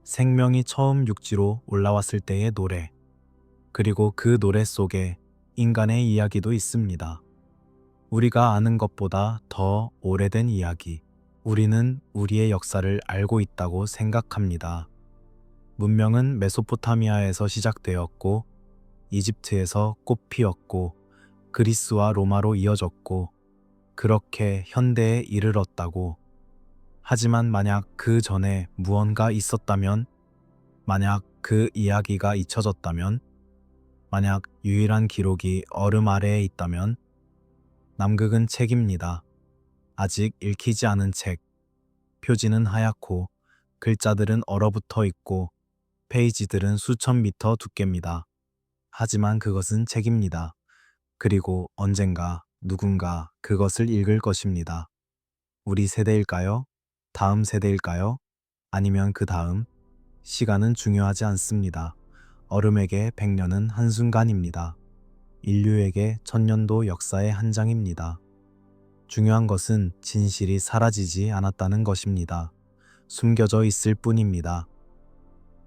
Speaker 1: 생명이 처음 육지로 올라왔을 때의 노래. 그리고 그 노래 속에 인간의 이야기도 있습니다. 우리가 아는 것보다 더 오래된 이야기. 우리는 우리의 역사를 알고 있다고 생각합니다. 문명은 메소포타미아에서 시작되었고, 이집트에서 꽃 피었고, 그리스와 로마로 이어졌고, 그렇게 현대에 이르렀다고. 하지만 만약 그 전에 무언가 있었다면, 만약 그 이야기가 잊혀졌다면, 만약 유일한 기록이 얼음 아래에 있다면, 남극은 책입니다. 아직 읽히지 않은 책. 표지는 하얗고, 글자들은 얼어붙어 있고, 페이지들은 수천 미터 두께입니다. 하지만 그것은 책입니다. 그리고 언젠가 누군가 그것을 읽을 것입니다. 우리 세대일까요? 다음 세대일까요? 아니면 그 다음? 시간은 중요하지 않습니다. 얼음에게 100년은 한순간입니다. 인류에게 1000년도 역사의 한 장입니다. 중요한 것은 진실이 사라지지 않았다는 것입니다. 숨겨져 있을 뿐입니다.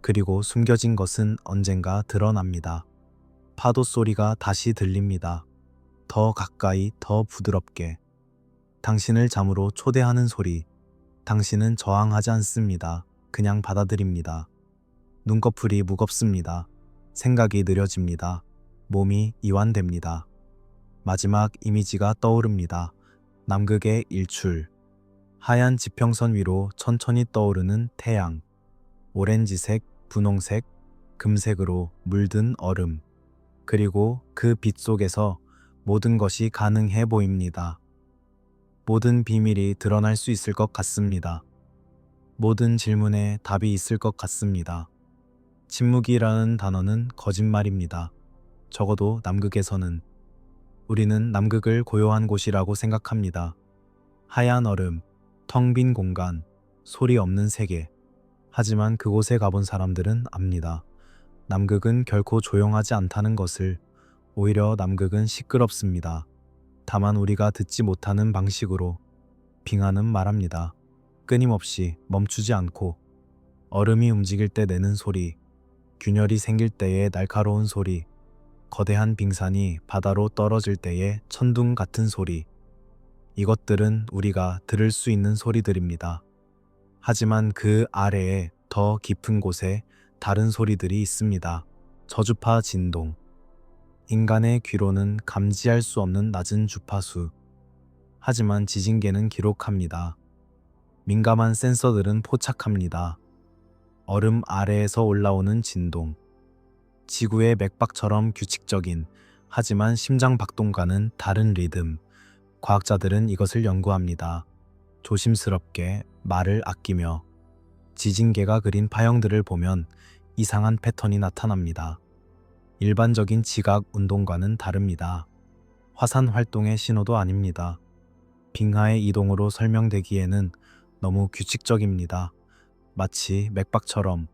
Speaker 1: 그리고 숨겨진 것은 언젠가 드러납니다. 파도 소리가 다시 들립니다. 더 가까이, 더 부드럽게. 당신을 잠으로 초대하는 소리. 당신은 저항하지 않습니다. 그냥 받아들입니다. 눈꺼풀이 무겁습니다. 생각이 느려집니다. 몸이 이완됩니다. 마지막 이미지가 떠오릅니다. 남극의 일출. 하얀 지평선 위로 천천히 떠오르는 태양. 오렌지색, 분홍색, 금색으로 물든 얼음. 그리고 그 빛 속에서 모든 것이 가능해 보입니다. 모든 비밀이 드러날 수 있을 것 같습니다. 모든 질문에 답이 있을 것 같습니다. 침묵이라는 단어는 거짓말입니다. 적어도 남극에서는. 우리는 남극을 고요한 곳이라고 생각합니다. 하얀 얼음, 텅 빈 공간, 소리 없는 세계. 하지만 그곳에 가본 사람들은 압니다. 남극은 결코 조용하지 않다는 것을. 오히려 남극은 시끄럽습니다. 다만 우리가 듣지 못하는 방식으로. 빙하는 말합니다. 끊임없이 멈추지 않고. 얼음이 움직일 때 내는 소리, 균열이 생길 때의 날카로운 소리, 거대한 빙산이 바다로 떨어질 때의 천둥 같은 소리. 이것들은 우리가 들을 수 있는 소리들입니다. 하지만 그 아래에 더 깊은 곳에 다른 소리들이 있습니다. 저주파 진동. 인간의 귀로는 감지할 수 없는 낮은 주파수. 하지만 지진계는 기록합니다. 민감한 센서들은 포착합니다. 얼음 아래에서 올라오는 진동. 지구의 맥박처럼 규칙적인, 하지만 심장 박동과는 다른 리듬. 과학자들은 이것을 연구합니다. 조심스럽게, 말을 아끼며. 지진계가 그린 파형들을 보면 이상한 패턴이 나타납니다. 일반적인 지각 운동과는 다릅니다. 화산 활동의 신호도 아닙니다. 빙하의 이동으로 설명되기에는 너무 규칙적입니다. 마치 맥박처럼,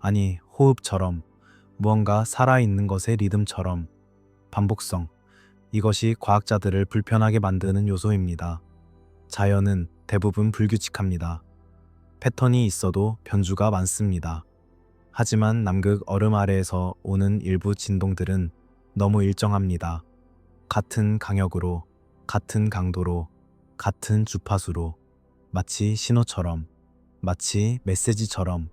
Speaker 1: 아니 호흡처럼, 무언가 살아있는 것의 리듬처럼. 반복성. 이것이 과학자들을 불편하게 만드는 요소입니다. 자연은 대부분 불규칙합니다. 패턴이 있어도 변주가 많습니다. 하지만 남극 얼음 아래에서 오는 일부 진동들은 너무 일정합니다. 같은 강역으로, 같은 강도로, 같은 주파수로. 마치 신호처럼, 마치 메시지처럼.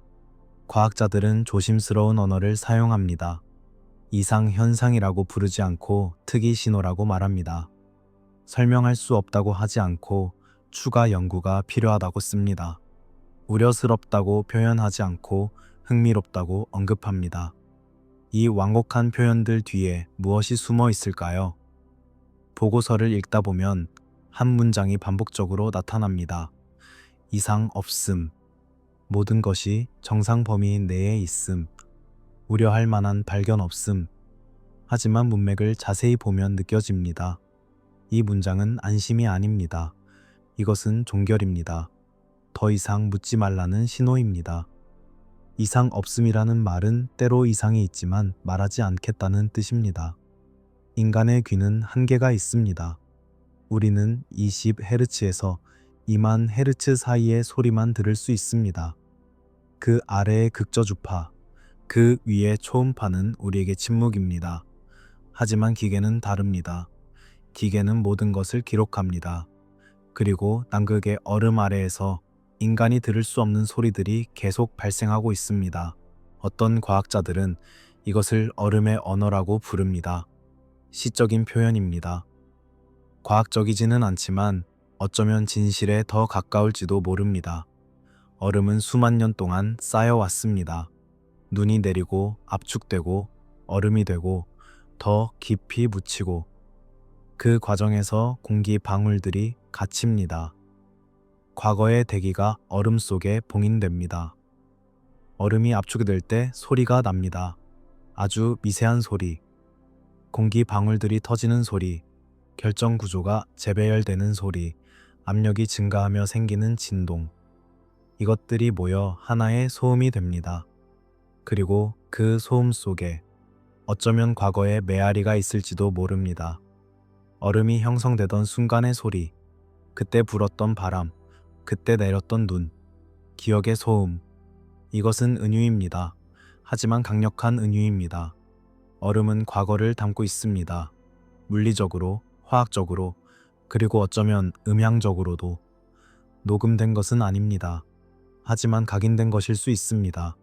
Speaker 1: 과학자들은 조심스러운 언어를 사용합니다. 이상현상이라고 부르지 않고 특이 신호라고 말합니다. 설명할 수 없다고 하지 않고 추가 연구가 필요하다고 씁니다. 우려스럽다고 표현하지 않고 흥미롭다고 언급합니다. 이 완곡한 표현들 뒤에 무엇이 숨어 있을까요? 보고서를 읽다 보면 한 문장이 반복적으로 나타납니다. 이상 없음. 모든 것이 정상 범위 내에 있음. 우려할 만한 발견 없음. 하지만 문맥을 자세히 보면 느껴집니다. 이 문장은 안심이 아닙니다. 이것은 종결입니다. 더 이상 묻지 말라는 신호입니다. 이상 없음이라는 말은 때로 이상이 있지만 말하지 않겠다는 뜻입니다. 인간의 귀는 한계가 있습니다. 우리는 20Hz에서 20,000Hz 사이의 소리만 들을 수 있습니다. 그 아래의 극저주파, 그 위의 초음파는 우리에게 침묵입니다. 하지만 기계는 다릅니다. 기계는 모든 것을 기록합니다. 그리고 남극의 얼음 아래에서 인간이 들을 수 없는 소리들이 계속 발생하고 있습니다. 어떤 과학자들은 이것을 얼음의 언어라고 부릅니다. 시적인 표현입니다. 과학적이지는 않지만 어쩌면 진실에 더 가까울지도 모릅니다. 얼음은 수만 년 동안 쌓여왔습니다. 눈이 내리고 압축되고 얼음이 되고 더 깊이 묻히고 그 과정에서 공기 방울들이 갇힙니다. 과거의 대기가 얼음 속에 봉인됩니다. 얼음이 압축될 때 소리가 납니다. 아주 미세한 소리, 공기 방울들이 터지는 소리, 결정 구조가 재배열되는 소리, 압력이 증가하며 생기는 진동. 이것들이 모여 하나의 소음이 됩니다. 그리고 그 소음 속에 어쩌면 과거의 메아리가 있을지도 모릅니다. 얼음이 형성되던 순간의 소리, 그때 불었던 바람, 그때 내렸던 눈, 기억의 소음. 이것은 은유입니다. 하지만 강력한 은유입니다. 얼음은 과거를 담고 있습니다. 물리적으로, 화학적으로, 그리고 어쩌면 음향적으로도. 녹음된 것은 아닙니다. 하지만 각인된 것일 수 있습니다.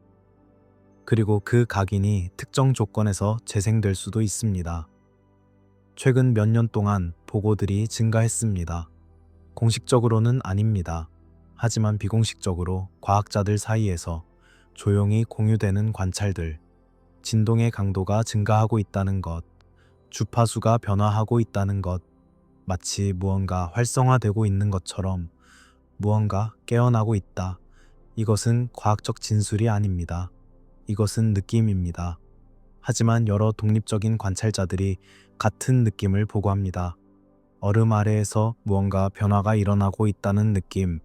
Speaker 1: 그리고 그 각인이 특정 조건에서 재생될 수도 있습니다. 최근 몇 년 동안 보고들이 증가했습니다. 공식적으로는 아닙니다. 하지만 비공식적으로 과학자들 사이에서 조용히 공유되는 관찰들, 진동의 강도가 증가하고 있다는 것, 주파수가 변화하고 있다는 것, 마치 무언가 활성화되고 있는 것처럼 무언가 깨어나고 있다. 이것은 과학적 진술이 아닙니다. 이것은 느낌입니다. 하지만 여러 독립적인 관찰자들이 같은 느낌을 보고합니다. 얼음 아래에서 무언가 변화가 일어나고 있다는 느낌,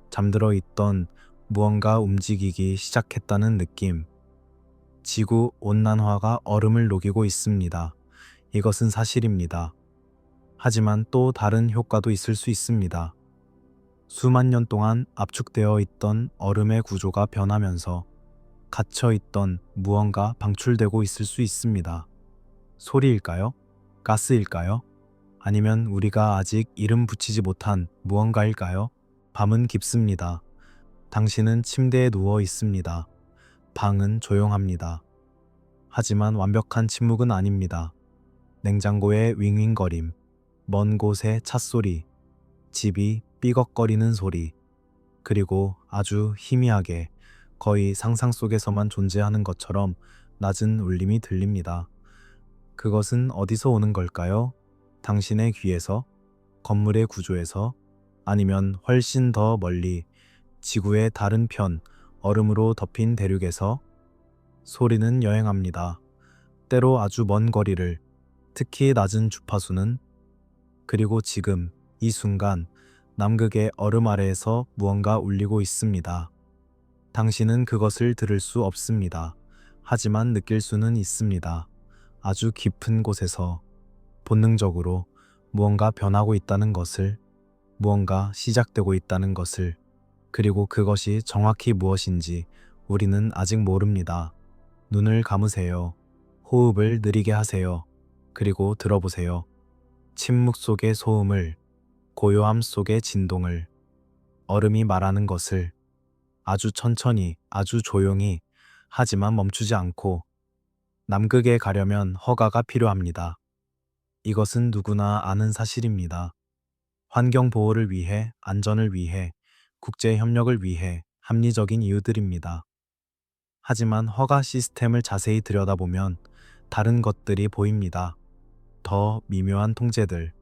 Speaker 1: 잠들어 있던 무언가 움직이기 시작했다는 느낌. 지구 온난화가 얼음을 녹이고 있습니다. 이것은 사실입니다. 하지만 또 다른 효과도 있을 수 있습니다. 수만 년 동안 압축되어 있던 얼음의 구조가 변하면서 갇혀 있던 무언가 방출되고 있을 수 있습니다. 소리일까요? 가스일까요? 아니면 우리가 아직 이름 붙이지 못한 무언가일까요? 밤은 깊습니다. 당신은 침대에 누워 있습니다. 방은 조용합니다. 하지만 완벽한 침묵은 아닙니다. 냉장고의 윙윙거림, 먼 곳의 찻소리, 집이 삐걱거리는 소리, 그리고 아주 희미하게 거의 상상 속에서만 존재하는 것처럼 낮은 울림이 들립니다. 그것은 어디서 오는 걸까요? 당신의 귀에서? 건물의 구조에서? 아니면 훨씬 더 멀리 지구의 다른 편 얼음으로 덮인 대륙에서? 소리는 여행합니다. 때로 아주 먼 거리를, 특히 낮은 주파수는. 그리고 지금 이 순간 남극의 얼음 아래에서 무언가 울리고 있습니다. 당신은 그것을 들을 수 없습니다. 하지만 느낄 수는 있습니다. 아주 깊은 곳에서 본능적으로 무언가 변하고 있다는 것을, 무언가 시작되고 있다는 것을, 그리고 그것이 정확히 무엇인지 우리는 아직 모릅니다. 눈을 감으세요. 호흡을 느리게 하세요. 그리고 들어보세요. 침묵 속의 소음을, 고요함 속의 진동을, 얼음이 말하는 것을, 아주 천천히, 아주 조용히, 하지만 멈추지 않고. 남극에 가려면 허가가 필요합니다. 이것은 누구나 아는 사실입니다. 환경 보호를 위해, 안전을 위해, 국제 협력을 위해 합리적인 이유들입니다. 하지만 허가 시스템을 자세히 들여다보면 다른 것들이 보입니다. 더 미묘한 통제들,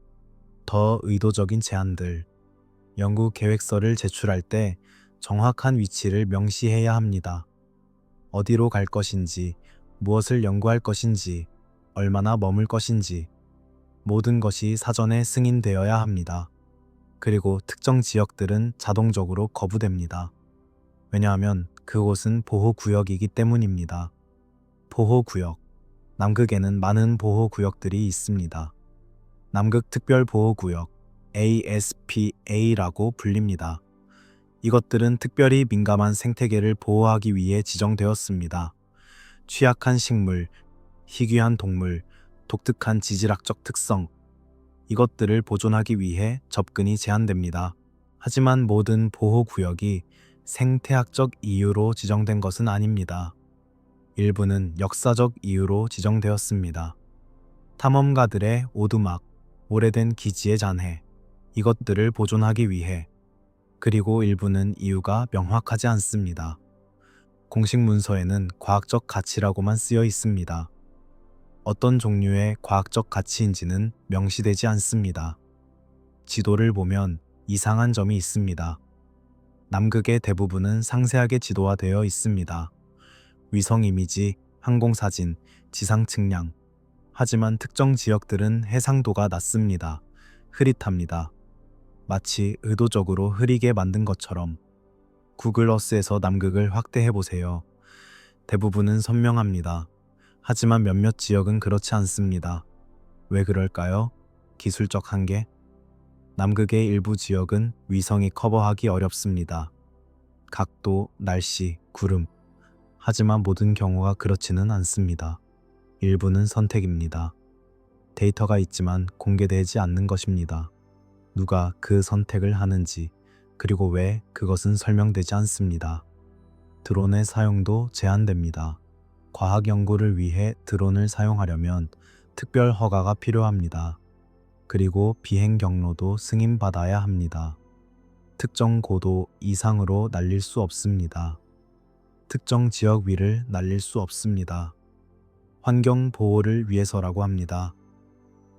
Speaker 1: 더 의도적인 제한들. 연구 계획서를 제출할 때 정확한 위치를 명시해야 합니다. 어디로 갈 것인지, 무엇을 연구할 것인지, 얼마나 머물 것인지, 모든 것이 사전에 승인되어야 합니다. 그리고 특정 지역들은 자동적으로 거부됩니다. 왜냐하면 그곳은 보호구역이기 때문입니다. 보호구역. 남극에는 많은 보호구역들이 있습니다. 남극특별보호구역, ASPA라고 불립니다. 이것들은 특별히 민감한 생태계를 보호하기 위해 지정되었습니다. 취약한 식물, 희귀한 동물, 독특한 지질학적 특성, 이것들을 보존하기 위해 접근이 제한됩니다. 하지만 모든 보호구역이 생태학적 이유로 지정된 것은 아닙니다. 일부는 역사적 이유로 지정되었습니다. 탐험가들의 오두막, 오래된 기지의 잔해, 이것들을 보존하기 위해. 그리고 일부는 이유가 명확하지 않습니다. 공식 문서에는 과학적 가치라고만 쓰여 있습니다. 어떤 종류의 과학적 가치인지는 명시되지 않습니다. 지도를 보면 이상한 점이 있습니다. 남극의 대부분은 상세하게 지도화되어 있습니다. 위성 이미지, 항공사진, 지상 측량. 하지만 특정 지역들은 해상도가 낮습니다. 흐릿합니다. 마치 의도적으로 흐리게 만든 것처럼. 구글 어스에서 남극을 확대해 보세요. 대부분은 선명합니다. 하지만 몇몇 지역은 그렇지 않습니다. 왜 그럴까요? 기술적 한계? 남극의 일부 지역은 위성이 커버하기 어렵습니다. 각도, 날씨, 구름. 하지만 모든 경우가 그렇지는 않습니다. 일부는 선택입니다. 데이터가 있지만 공개되지 않는 것입니다. 누가 그 선택을 하는지, 그리고 왜 그것은 설명되지 않습니다. 드론의 사용도 제한됩니다. 과학 연구를 위해 드론을 사용하려면 특별 허가가 필요합니다. 그리고 비행 경로도 승인받아야 합니다. 특정 고도 이상으로 날릴 수 없습니다. 특정 지역 위를 날릴 수 없습니다. 환경 보호를 위해서라고 합니다.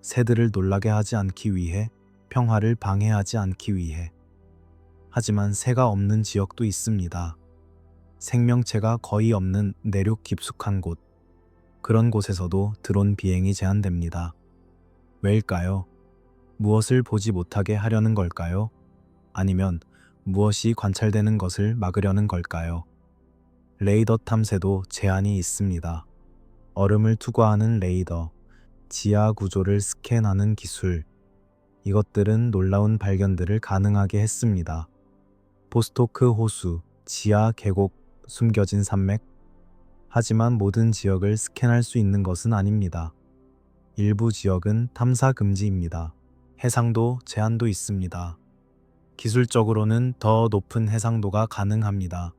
Speaker 1: 새들을 놀라게 하지 않기 위해, 평화를 방해하지 않기 위해. 하지만 새가 없는 지역도 있습니다. 생명체가 거의 없는 내륙 깊숙한 곳. 그런 곳에서도 드론 비행이 제한됩니다. 왜일까요? 무엇을 보지 못하게 하려는 걸까요? 아니면 무엇이 관찰되는 것을 막으려는 걸까요? 레이더 탐사도 제한이 있습니다. 얼음을 투과하는 레이더, 지하 구조를 스캔하는 기술, 이것들은 놀라운 발견들을 가능하게 했습니다. 보스토크 호수, 지하 계곡, 숨겨진 산맥. 하지만 모든 지역을 스캔할 수 있는 것은 아닙니다. 일부 지역은 탐사 금지입니다. 해상도 제한도 있습니다. 기술적으로는 더 높은 해상도가 가능합니다.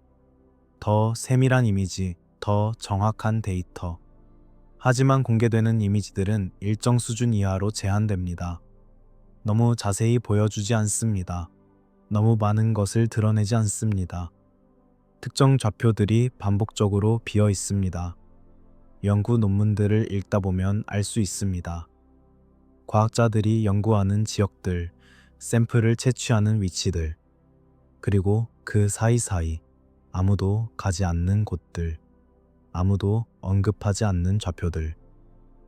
Speaker 1: 더 세밀한 이미지, 더 정확한 데이터. 하지만 공개되는 이미지들은 일정 수준 이하로 제한됩니다. 너무 자세히 보여주지 않습니다. 너무 많은 것을 드러내지 않습니다. 특정 좌표들이 반복적으로 비어 있습니다. 연구 논문들을 읽다 보면 알 수 있습니다. 과학자들이 연구하는 지역들, 샘플을 채취하는 위치들, 그리고 그 사이사이 아무도 가지 않는 곳들, 아무도 언급하지 않는 좌표들,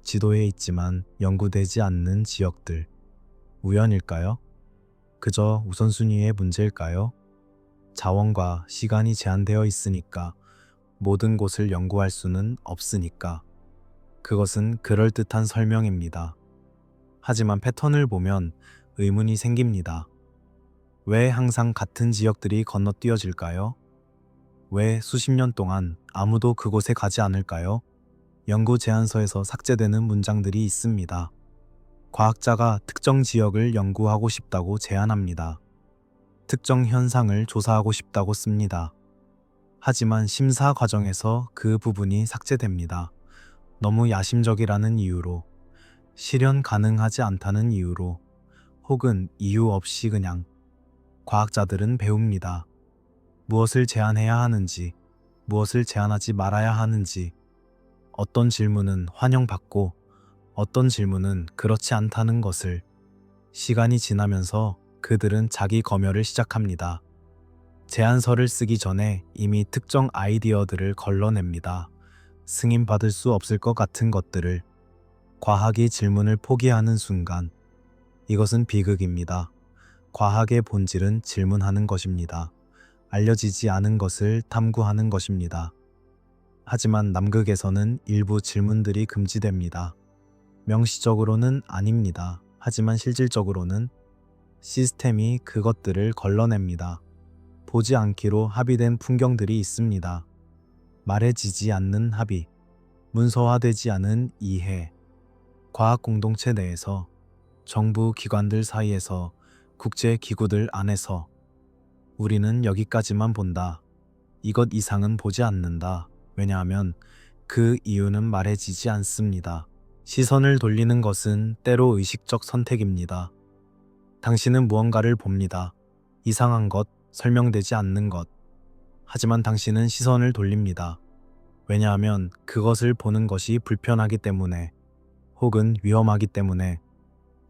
Speaker 1: 지도에 있지만 연구되지 않는 지역들. 우연일까요? 그저 우선순위의 문제일까요? 자원과 시간이 제한되어 있으니까, 모든 곳을 연구할 수는 없으니까. 그것은 그럴듯한 설명입니다. 하지만 패턴을 보면 의문이 생깁니다. 왜 항상 같은 지역들이 건너뛰어질까요? 왜 수십 년 동안 아무도 그곳에 가지 않을까요? 연구 제안서에서 삭제되는 문장들이 있습니다. 과학자가 특정 지역을 연구하고 싶다고 제안합니다. 특정 현상을 조사하고 싶다고 씁니다. 하지만 심사 과정에서 그 부분이 삭제됩니다. 너무 야심적이라는 이유로, 실현 가능하지 않다는 이유로, 혹은 이유 없이 그냥. 과학자들은 배웁니다. 무엇을 제안해야 하는지, 무엇을 제안하지 말아야 하는지, 어떤 질문은 환영받고 어떤 질문은 그렇지 않다는 것을. 시간이 지나면서 그들은 자기 검열을 시작합니다. 제안서를 쓰기 전에 이미 특정 아이디어들을 걸러냅니다. 승인받을 수 없을 것 같은 것들을. 과학이 질문을 포기하는 순간, 이것은 비극입니다. 과학의 본질은 질문하는 것입니다. 알려지지 않은 것을 탐구하는 것입니다. 하지만 남극에서는 일부 질문들이 금지됩니다. 명시적으로는 아닙니다. 하지만 실질적으로는 시스템이 그것들을 걸러냅니다. 보지 않기로 합의된 풍경들이 있습니다. 말해지지 않는 합의, 문서화되지 않은 이해, 과학 공동체 내에서, 정부 기관들 사이에서, 국제 기구들 안에서. 우리는 여기까지만 본다. 이것 이상은 보지 않는다. 왜냐하면 그 이유는 말해지지 않습니다. 시선을 돌리는 것은 때로 의식적 선택입니다. 당신은 무언가를 봅니다. 이상한 것, 설명되지 않는 것. 하지만 당신은 시선을 돌립니다. 왜냐하면 그것을 보는 것이 불편하기 때문에, 혹은 위험하기 때문에,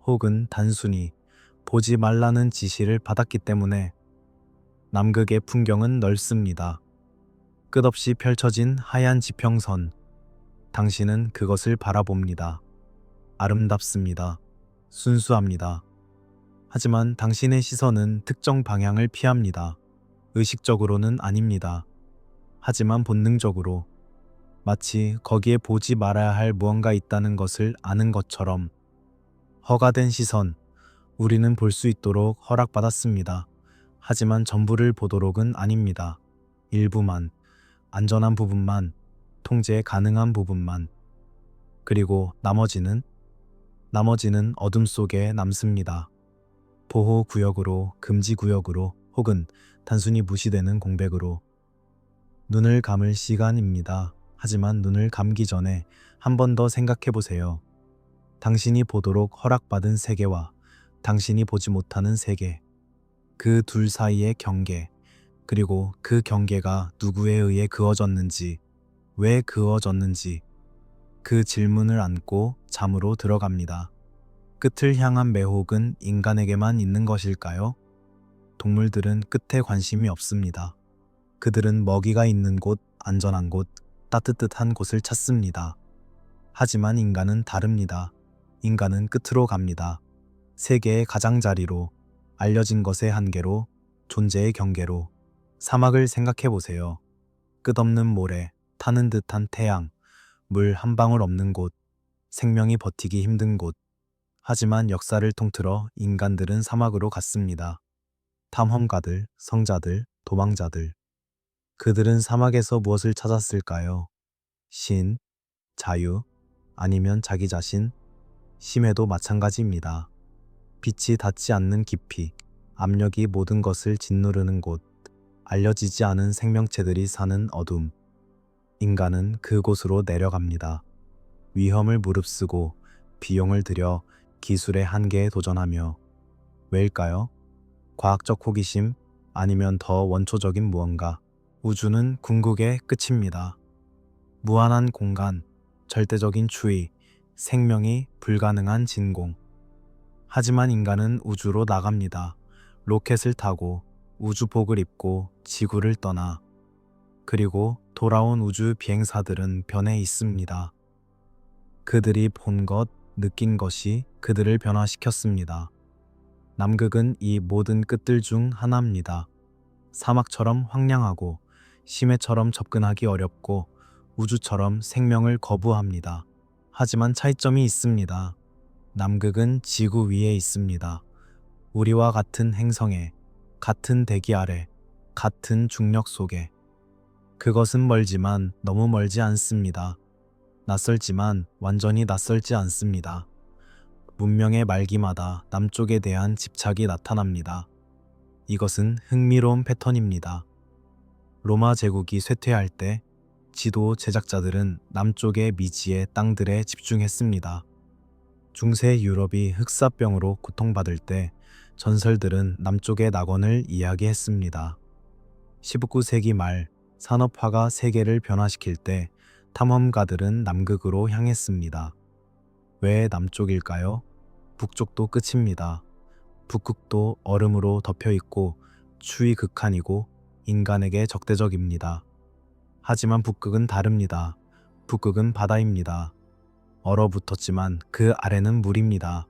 Speaker 1: 혹은 단순히 보지 말라는 지시를 받았기 때문에. 남극의 풍경은 넓습니다. 끝없이 펼쳐진 하얀 지평선. 당신은 그것을 바라봅니다. 아름답습니다. 순수합니다. 하지만 당신의 시선은 특정 방향을 피합니다. 의식적으로는 아닙니다. 하지만 본능적으로, 마치 거기에 보지 말아야 할 무언가 있다는 것을 아는 것처럼. 허가된 시선, 우리는 볼 수 있도록 허락받았습니다. 하지만 전부를 보도록은 아닙니다. 일부만, 안전한 부분만, 통제 가능한 부분만. 그리고 나머지는 어둠 속에 남습니다. 보호구역으로, 금지구역으로, 혹은 단순히 무시되는 공백으로. 눈을 감을 시간입니다. 하지만 눈을 감기 전에 한 번 더 생각해 보세요. 당신이 보도록 허락받은 세계와 당신이 보지 못하는 세계, 그 둘 사이의 경계, 그리고 그 경계가 누구에 의해 그어졌는지, 왜 그어졌는지, 그 질문을 안고 잠으로 들어갑니다. 끝을 향한 매혹은 인간에게만 있는 것일까요? 동물들은 끝에 관심이 없습니다. 그들은 먹이가 있는 곳, 안전한 곳, 따뜻한 곳을 찾습니다. 하지만 인간은 다릅니다. 인간은 끝으로 갑니다. 세계의 가장자리로, 알려진 것의 한계로, 존재의 경계로. 사막을 생각해 보세요. 끝없는 모래, 타는 듯한 태양, 물 한 방울 없는 곳, 생명이 버티기 힘든 곳. 하지만 역사를 통틀어 인간들은 사막으로 갔습니다. 탐험가들, 성자들, 도망자들. 그들은 사막에서 무엇을 찾았을까요? 신, 자유, 아니면 자기 자신? 심해도 마찬가지입니다. 빛이 닿지 않는 깊이, 압력이 모든 것을 짓누르는 곳, 알려지지 않은 생명체들이 사는 어둠. 인간은 그곳으로 내려갑니다. 위험을 무릅쓰고 비용을 들여 기술의 한계에 도전하며. 왜일까요? 과학적 호기심, 아니면 더 원초적인 무언가. 우주는 궁극의 끝입니다. 무한한 공간, 절대적인 추위, 생명이 불가능한 진공. 하지만 인간은 우주로 나갑니다. 로켓을 타고, 우주복을 입고 지구를 떠나. 그리고 돌아온 우주 비행사들은 변해 있습니다. 그들이 본 것, 느낀 것이 그들을 변화시켰습니다. 남극은 이 모든 끝들 중 하나입니다. 사막처럼 황량하고, 심해처럼 접근하기 어렵고, 우주처럼 생명을 거부합니다. 하지만 차이점이 있습니다. 남극은 지구 위에 있습니다. 우리와 같은 행성에, 같은 대기 아래, 같은 중력 속에. 그것은 멀지만 너무 멀지 않습니다. 낯설지만 완전히 낯설지 않습니다. 문명의 말기마다 남쪽에 대한 집착이 나타납니다. 이것은 흥미로운 패턴입니다. 로마 제국이 쇠퇴할 때 지도 제작자들은 남쪽의 미지의 땅들에 집중했습니다. 중세 유럽이 흑사병으로 고통받을 때 전설들은 남쪽의 낙원을 이야기했습니다. 19세기 말 산업화가 세계를 변화시킬 때 탐험가들은 남극으로 향했습니다. 왜 남쪽일까요? 북쪽도 끝입니다. 북극도 얼음으로 덮여 있고 추위 극한이고 인간에게 적대적입니다. 하지만 북극은 다릅니다. 북극은 바다입니다. 얼어붙었지만 그 아래는 물입니다.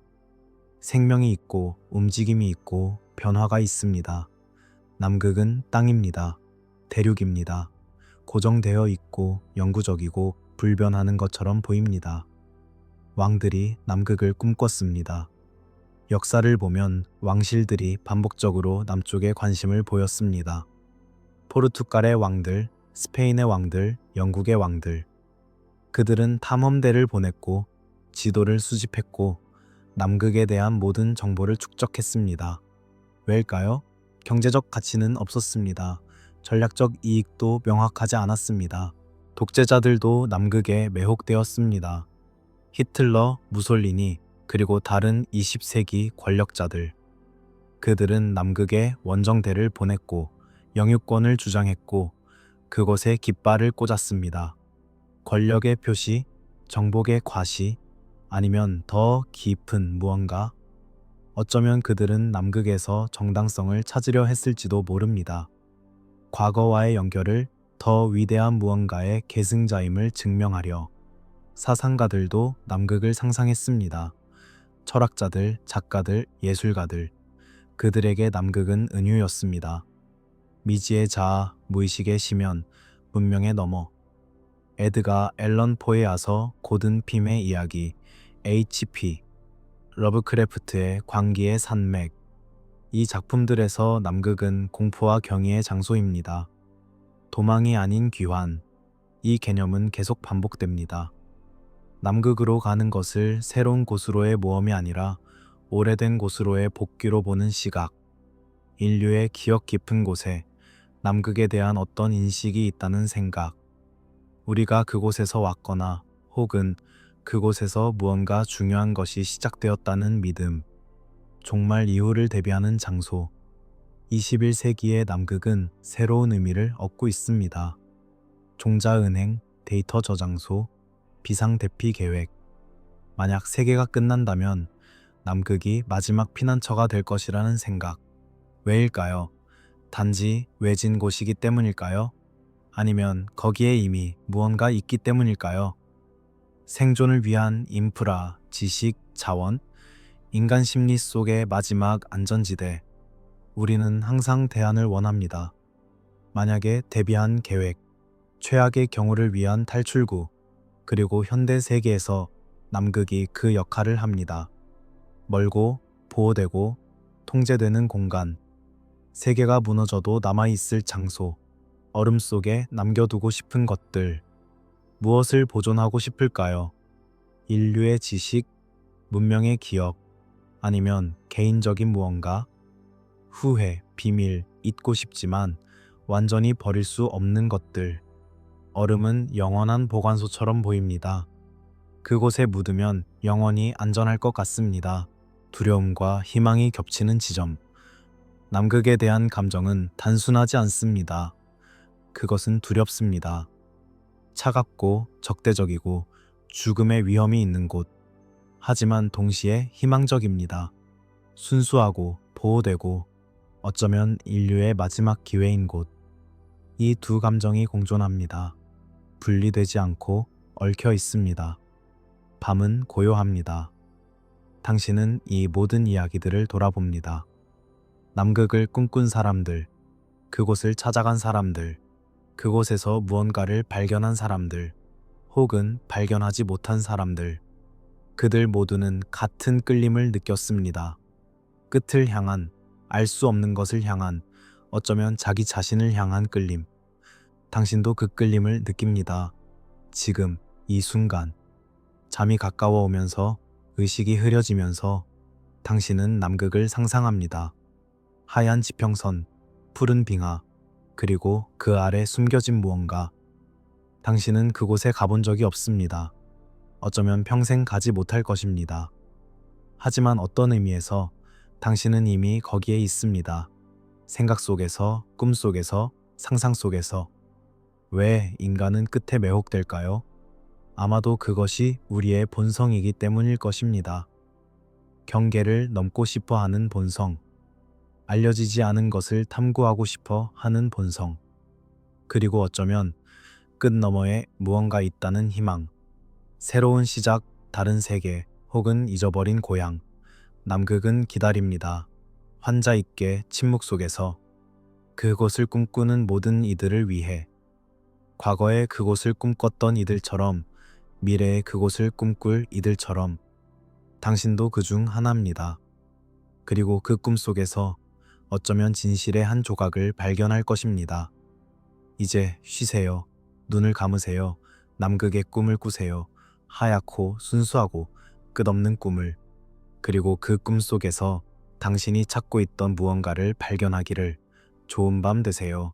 Speaker 1: 생명이 있고 움직임이 있고 변화가 있습니다. 남극은 땅입니다. 대륙입니다. 고정되어 있고 영구적이고 불변하는 것처럼 보입니다. 왕들이 남극을 꿈꿨습니다. 역사를 보면 왕실들이 반복적으로 남쪽에 관심을 보였습니다. 포르투갈의 왕들, 스페인의 왕들, 영국의 왕들. 그들은 탐험대를 보냈고 지도를 수집했고 남극에 대한 모든 정보를 축적했습니다. 왜일까요? 경제적 가치는 없었습니다. 전략적 이익도 명확하지 않았습니다. 독재자들도 남극에 매혹되었습니다. 히틀러, 무솔리니, 그리고 다른 20세기 권력자들. 그들은 남극에 원정대를 보냈고 영유권을 주장했고 그곳에 깃발을 꽂았습니다. 권력의 표시, 정복의 과시, 아니면 더 깊은 무언가? 어쩌면 그들은 남극에서 정당성을 찾으려 했을지도 모릅니다. 과거와의 연결을 더 위대한 무언가의 계승자임을 증명하려. 사상가들도 남극을 상상했습니다. 철학자들, 작가들, 예술가들. 그들에게 남극은 은유였습니다. 미지의 자아, 무의식의 심연, 문명의 너머. 에드가 앨런 포에 아서 고든 핌의 이야기, H.P. 러브크래프트의 광기의 산맥. 이 작품들에서 남극은 공포와 경이의 장소입니다. 도망이 아닌 귀환. 이 개념은 계속 반복됩니다. 남극으로 가는 것을 새로운 곳으로의 모험이 아니라 오래된 곳으로의 복귀로 보는 시각. 인류의 기억 깊은 곳에 남극에 대한 어떤 인식이 있다는 생각. 우리가 그곳에서 왔거나 혹은 그곳에서 무언가 중요한 것이 시작되었다는 믿음. 종말 이후를 대비하는 장소. 21세기의 남극은 새로운 의미를 얻고 있습니다. 종자은행, 데이터 저장소, 비상대피 계획. 만약 세계가 끝난다면 남극이 마지막 피난처가 될 것이라는 생각. 왜일까요? 단지 외진 곳이기 때문일까요? 아니면 거기에 이미 무언가 있기 때문일까요? 생존을 위한 인프라, 지식, 자원, 인간 심리 속의 마지막 안전지대. 우리는 항상 대안을 원합니다. 만약에 대비한 계획, 최악의 경우를 위한 탈출구, 그리고 현대 세계에서 남극이 그 역할을 합니다. 멀고 보호되고 통제되는 공간, 세계가 무너져도 남아있을 장소, 얼음 속에 남겨두고 싶은 것들, 무엇을 보존하고 싶을까요? 인류의 지식, 문명의 기억, 아니면 개인적인 무언가? 후회, 비밀, 잊고 싶지만 완전히 버릴 수 없는 것들. 얼음은 영원한 보관소처럼 보입니다. 그곳에 묻으면 영원히 안전할 것 같습니다. 두려움과 희망이 겹치는 지점. 남극에 대한 감정은 단순하지 않습니다. 그것은 두렵습니다. 차갑고 적대적이고 죽음의 위험이 있는 곳. 하지만 동시에 희망적입니다. 순수하고 보호되고 어쩌면 인류의 마지막 기회인 곳. 이 두 감정이 공존합니다. 분리되지 않고 얽혀 있습니다. 밤은 고요합니다. 당신은 이 모든 이야기들을 돌아봅니다. 남극을 꿈꾼 사람들, 그곳을 찾아간 사람들, 그곳에서 무언가를 발견한 사람들, 혹은 발견하지 못한 사람들. 그들 모두는 같은 끌림을 느꼈습니다. 끝을 향한, 알 수 없는 것을 향한, 어쩌면 자기 자신을 향한 끌림. 당신도 그 끌림을 느낍니다. 지금, 이 순간. 잠이 가까워 오면서, 의식이 흐려지면서 당신은 남극을 상상합니다. 하얀 지평선, 푸른 빙하, 그리고 그 아래 숨겨진 무언가. 당신은 그곳에 가본 적이 없습니다. 어쩌면 평생 가지 못할 것입니다. 하지만 어떤 의미에서 당신은 이미 거기에 있습니다. 생각 속에서, 꿈 속에서, 상상 속에서. 왜 인간은 끝에 매혹될까요? 아마도 그것이 우리의 본성이기 때문일 것입니다. 경계를 넘고 싶어 하는 본성. 알려지지 않은 것을 탐구하고 싶어 하는 본성. 그리고 어쩌면 끝 너머에 무언가 있다는 희망. 새로운 시작, 다른 세계, 혹은 잊어버린 고향. 남극은 기다립니다. 환자 있게 침묵 속에서. 그곳을 꿈꾸는 모든 이들을 위해. 과거에 그곳을 꿈꿨던 이들처럼, 미래에 그곳을 꿈꿀 이들처럼. 당신도 그중 하나입니다. 그리고 그 꿈 속에서 어쩌면 진실의 한 조각을 발견할 것입니다. 이제 쉬세요. 눈을 감으세요. 남극의 꿈을 꾸세요. 하얗고 순수하고 끝없는 꿈을. 그리고 그 꿈 속에서 당신이 찾고 있던 무언가를 발견하기를. 좋은 밤 되세요.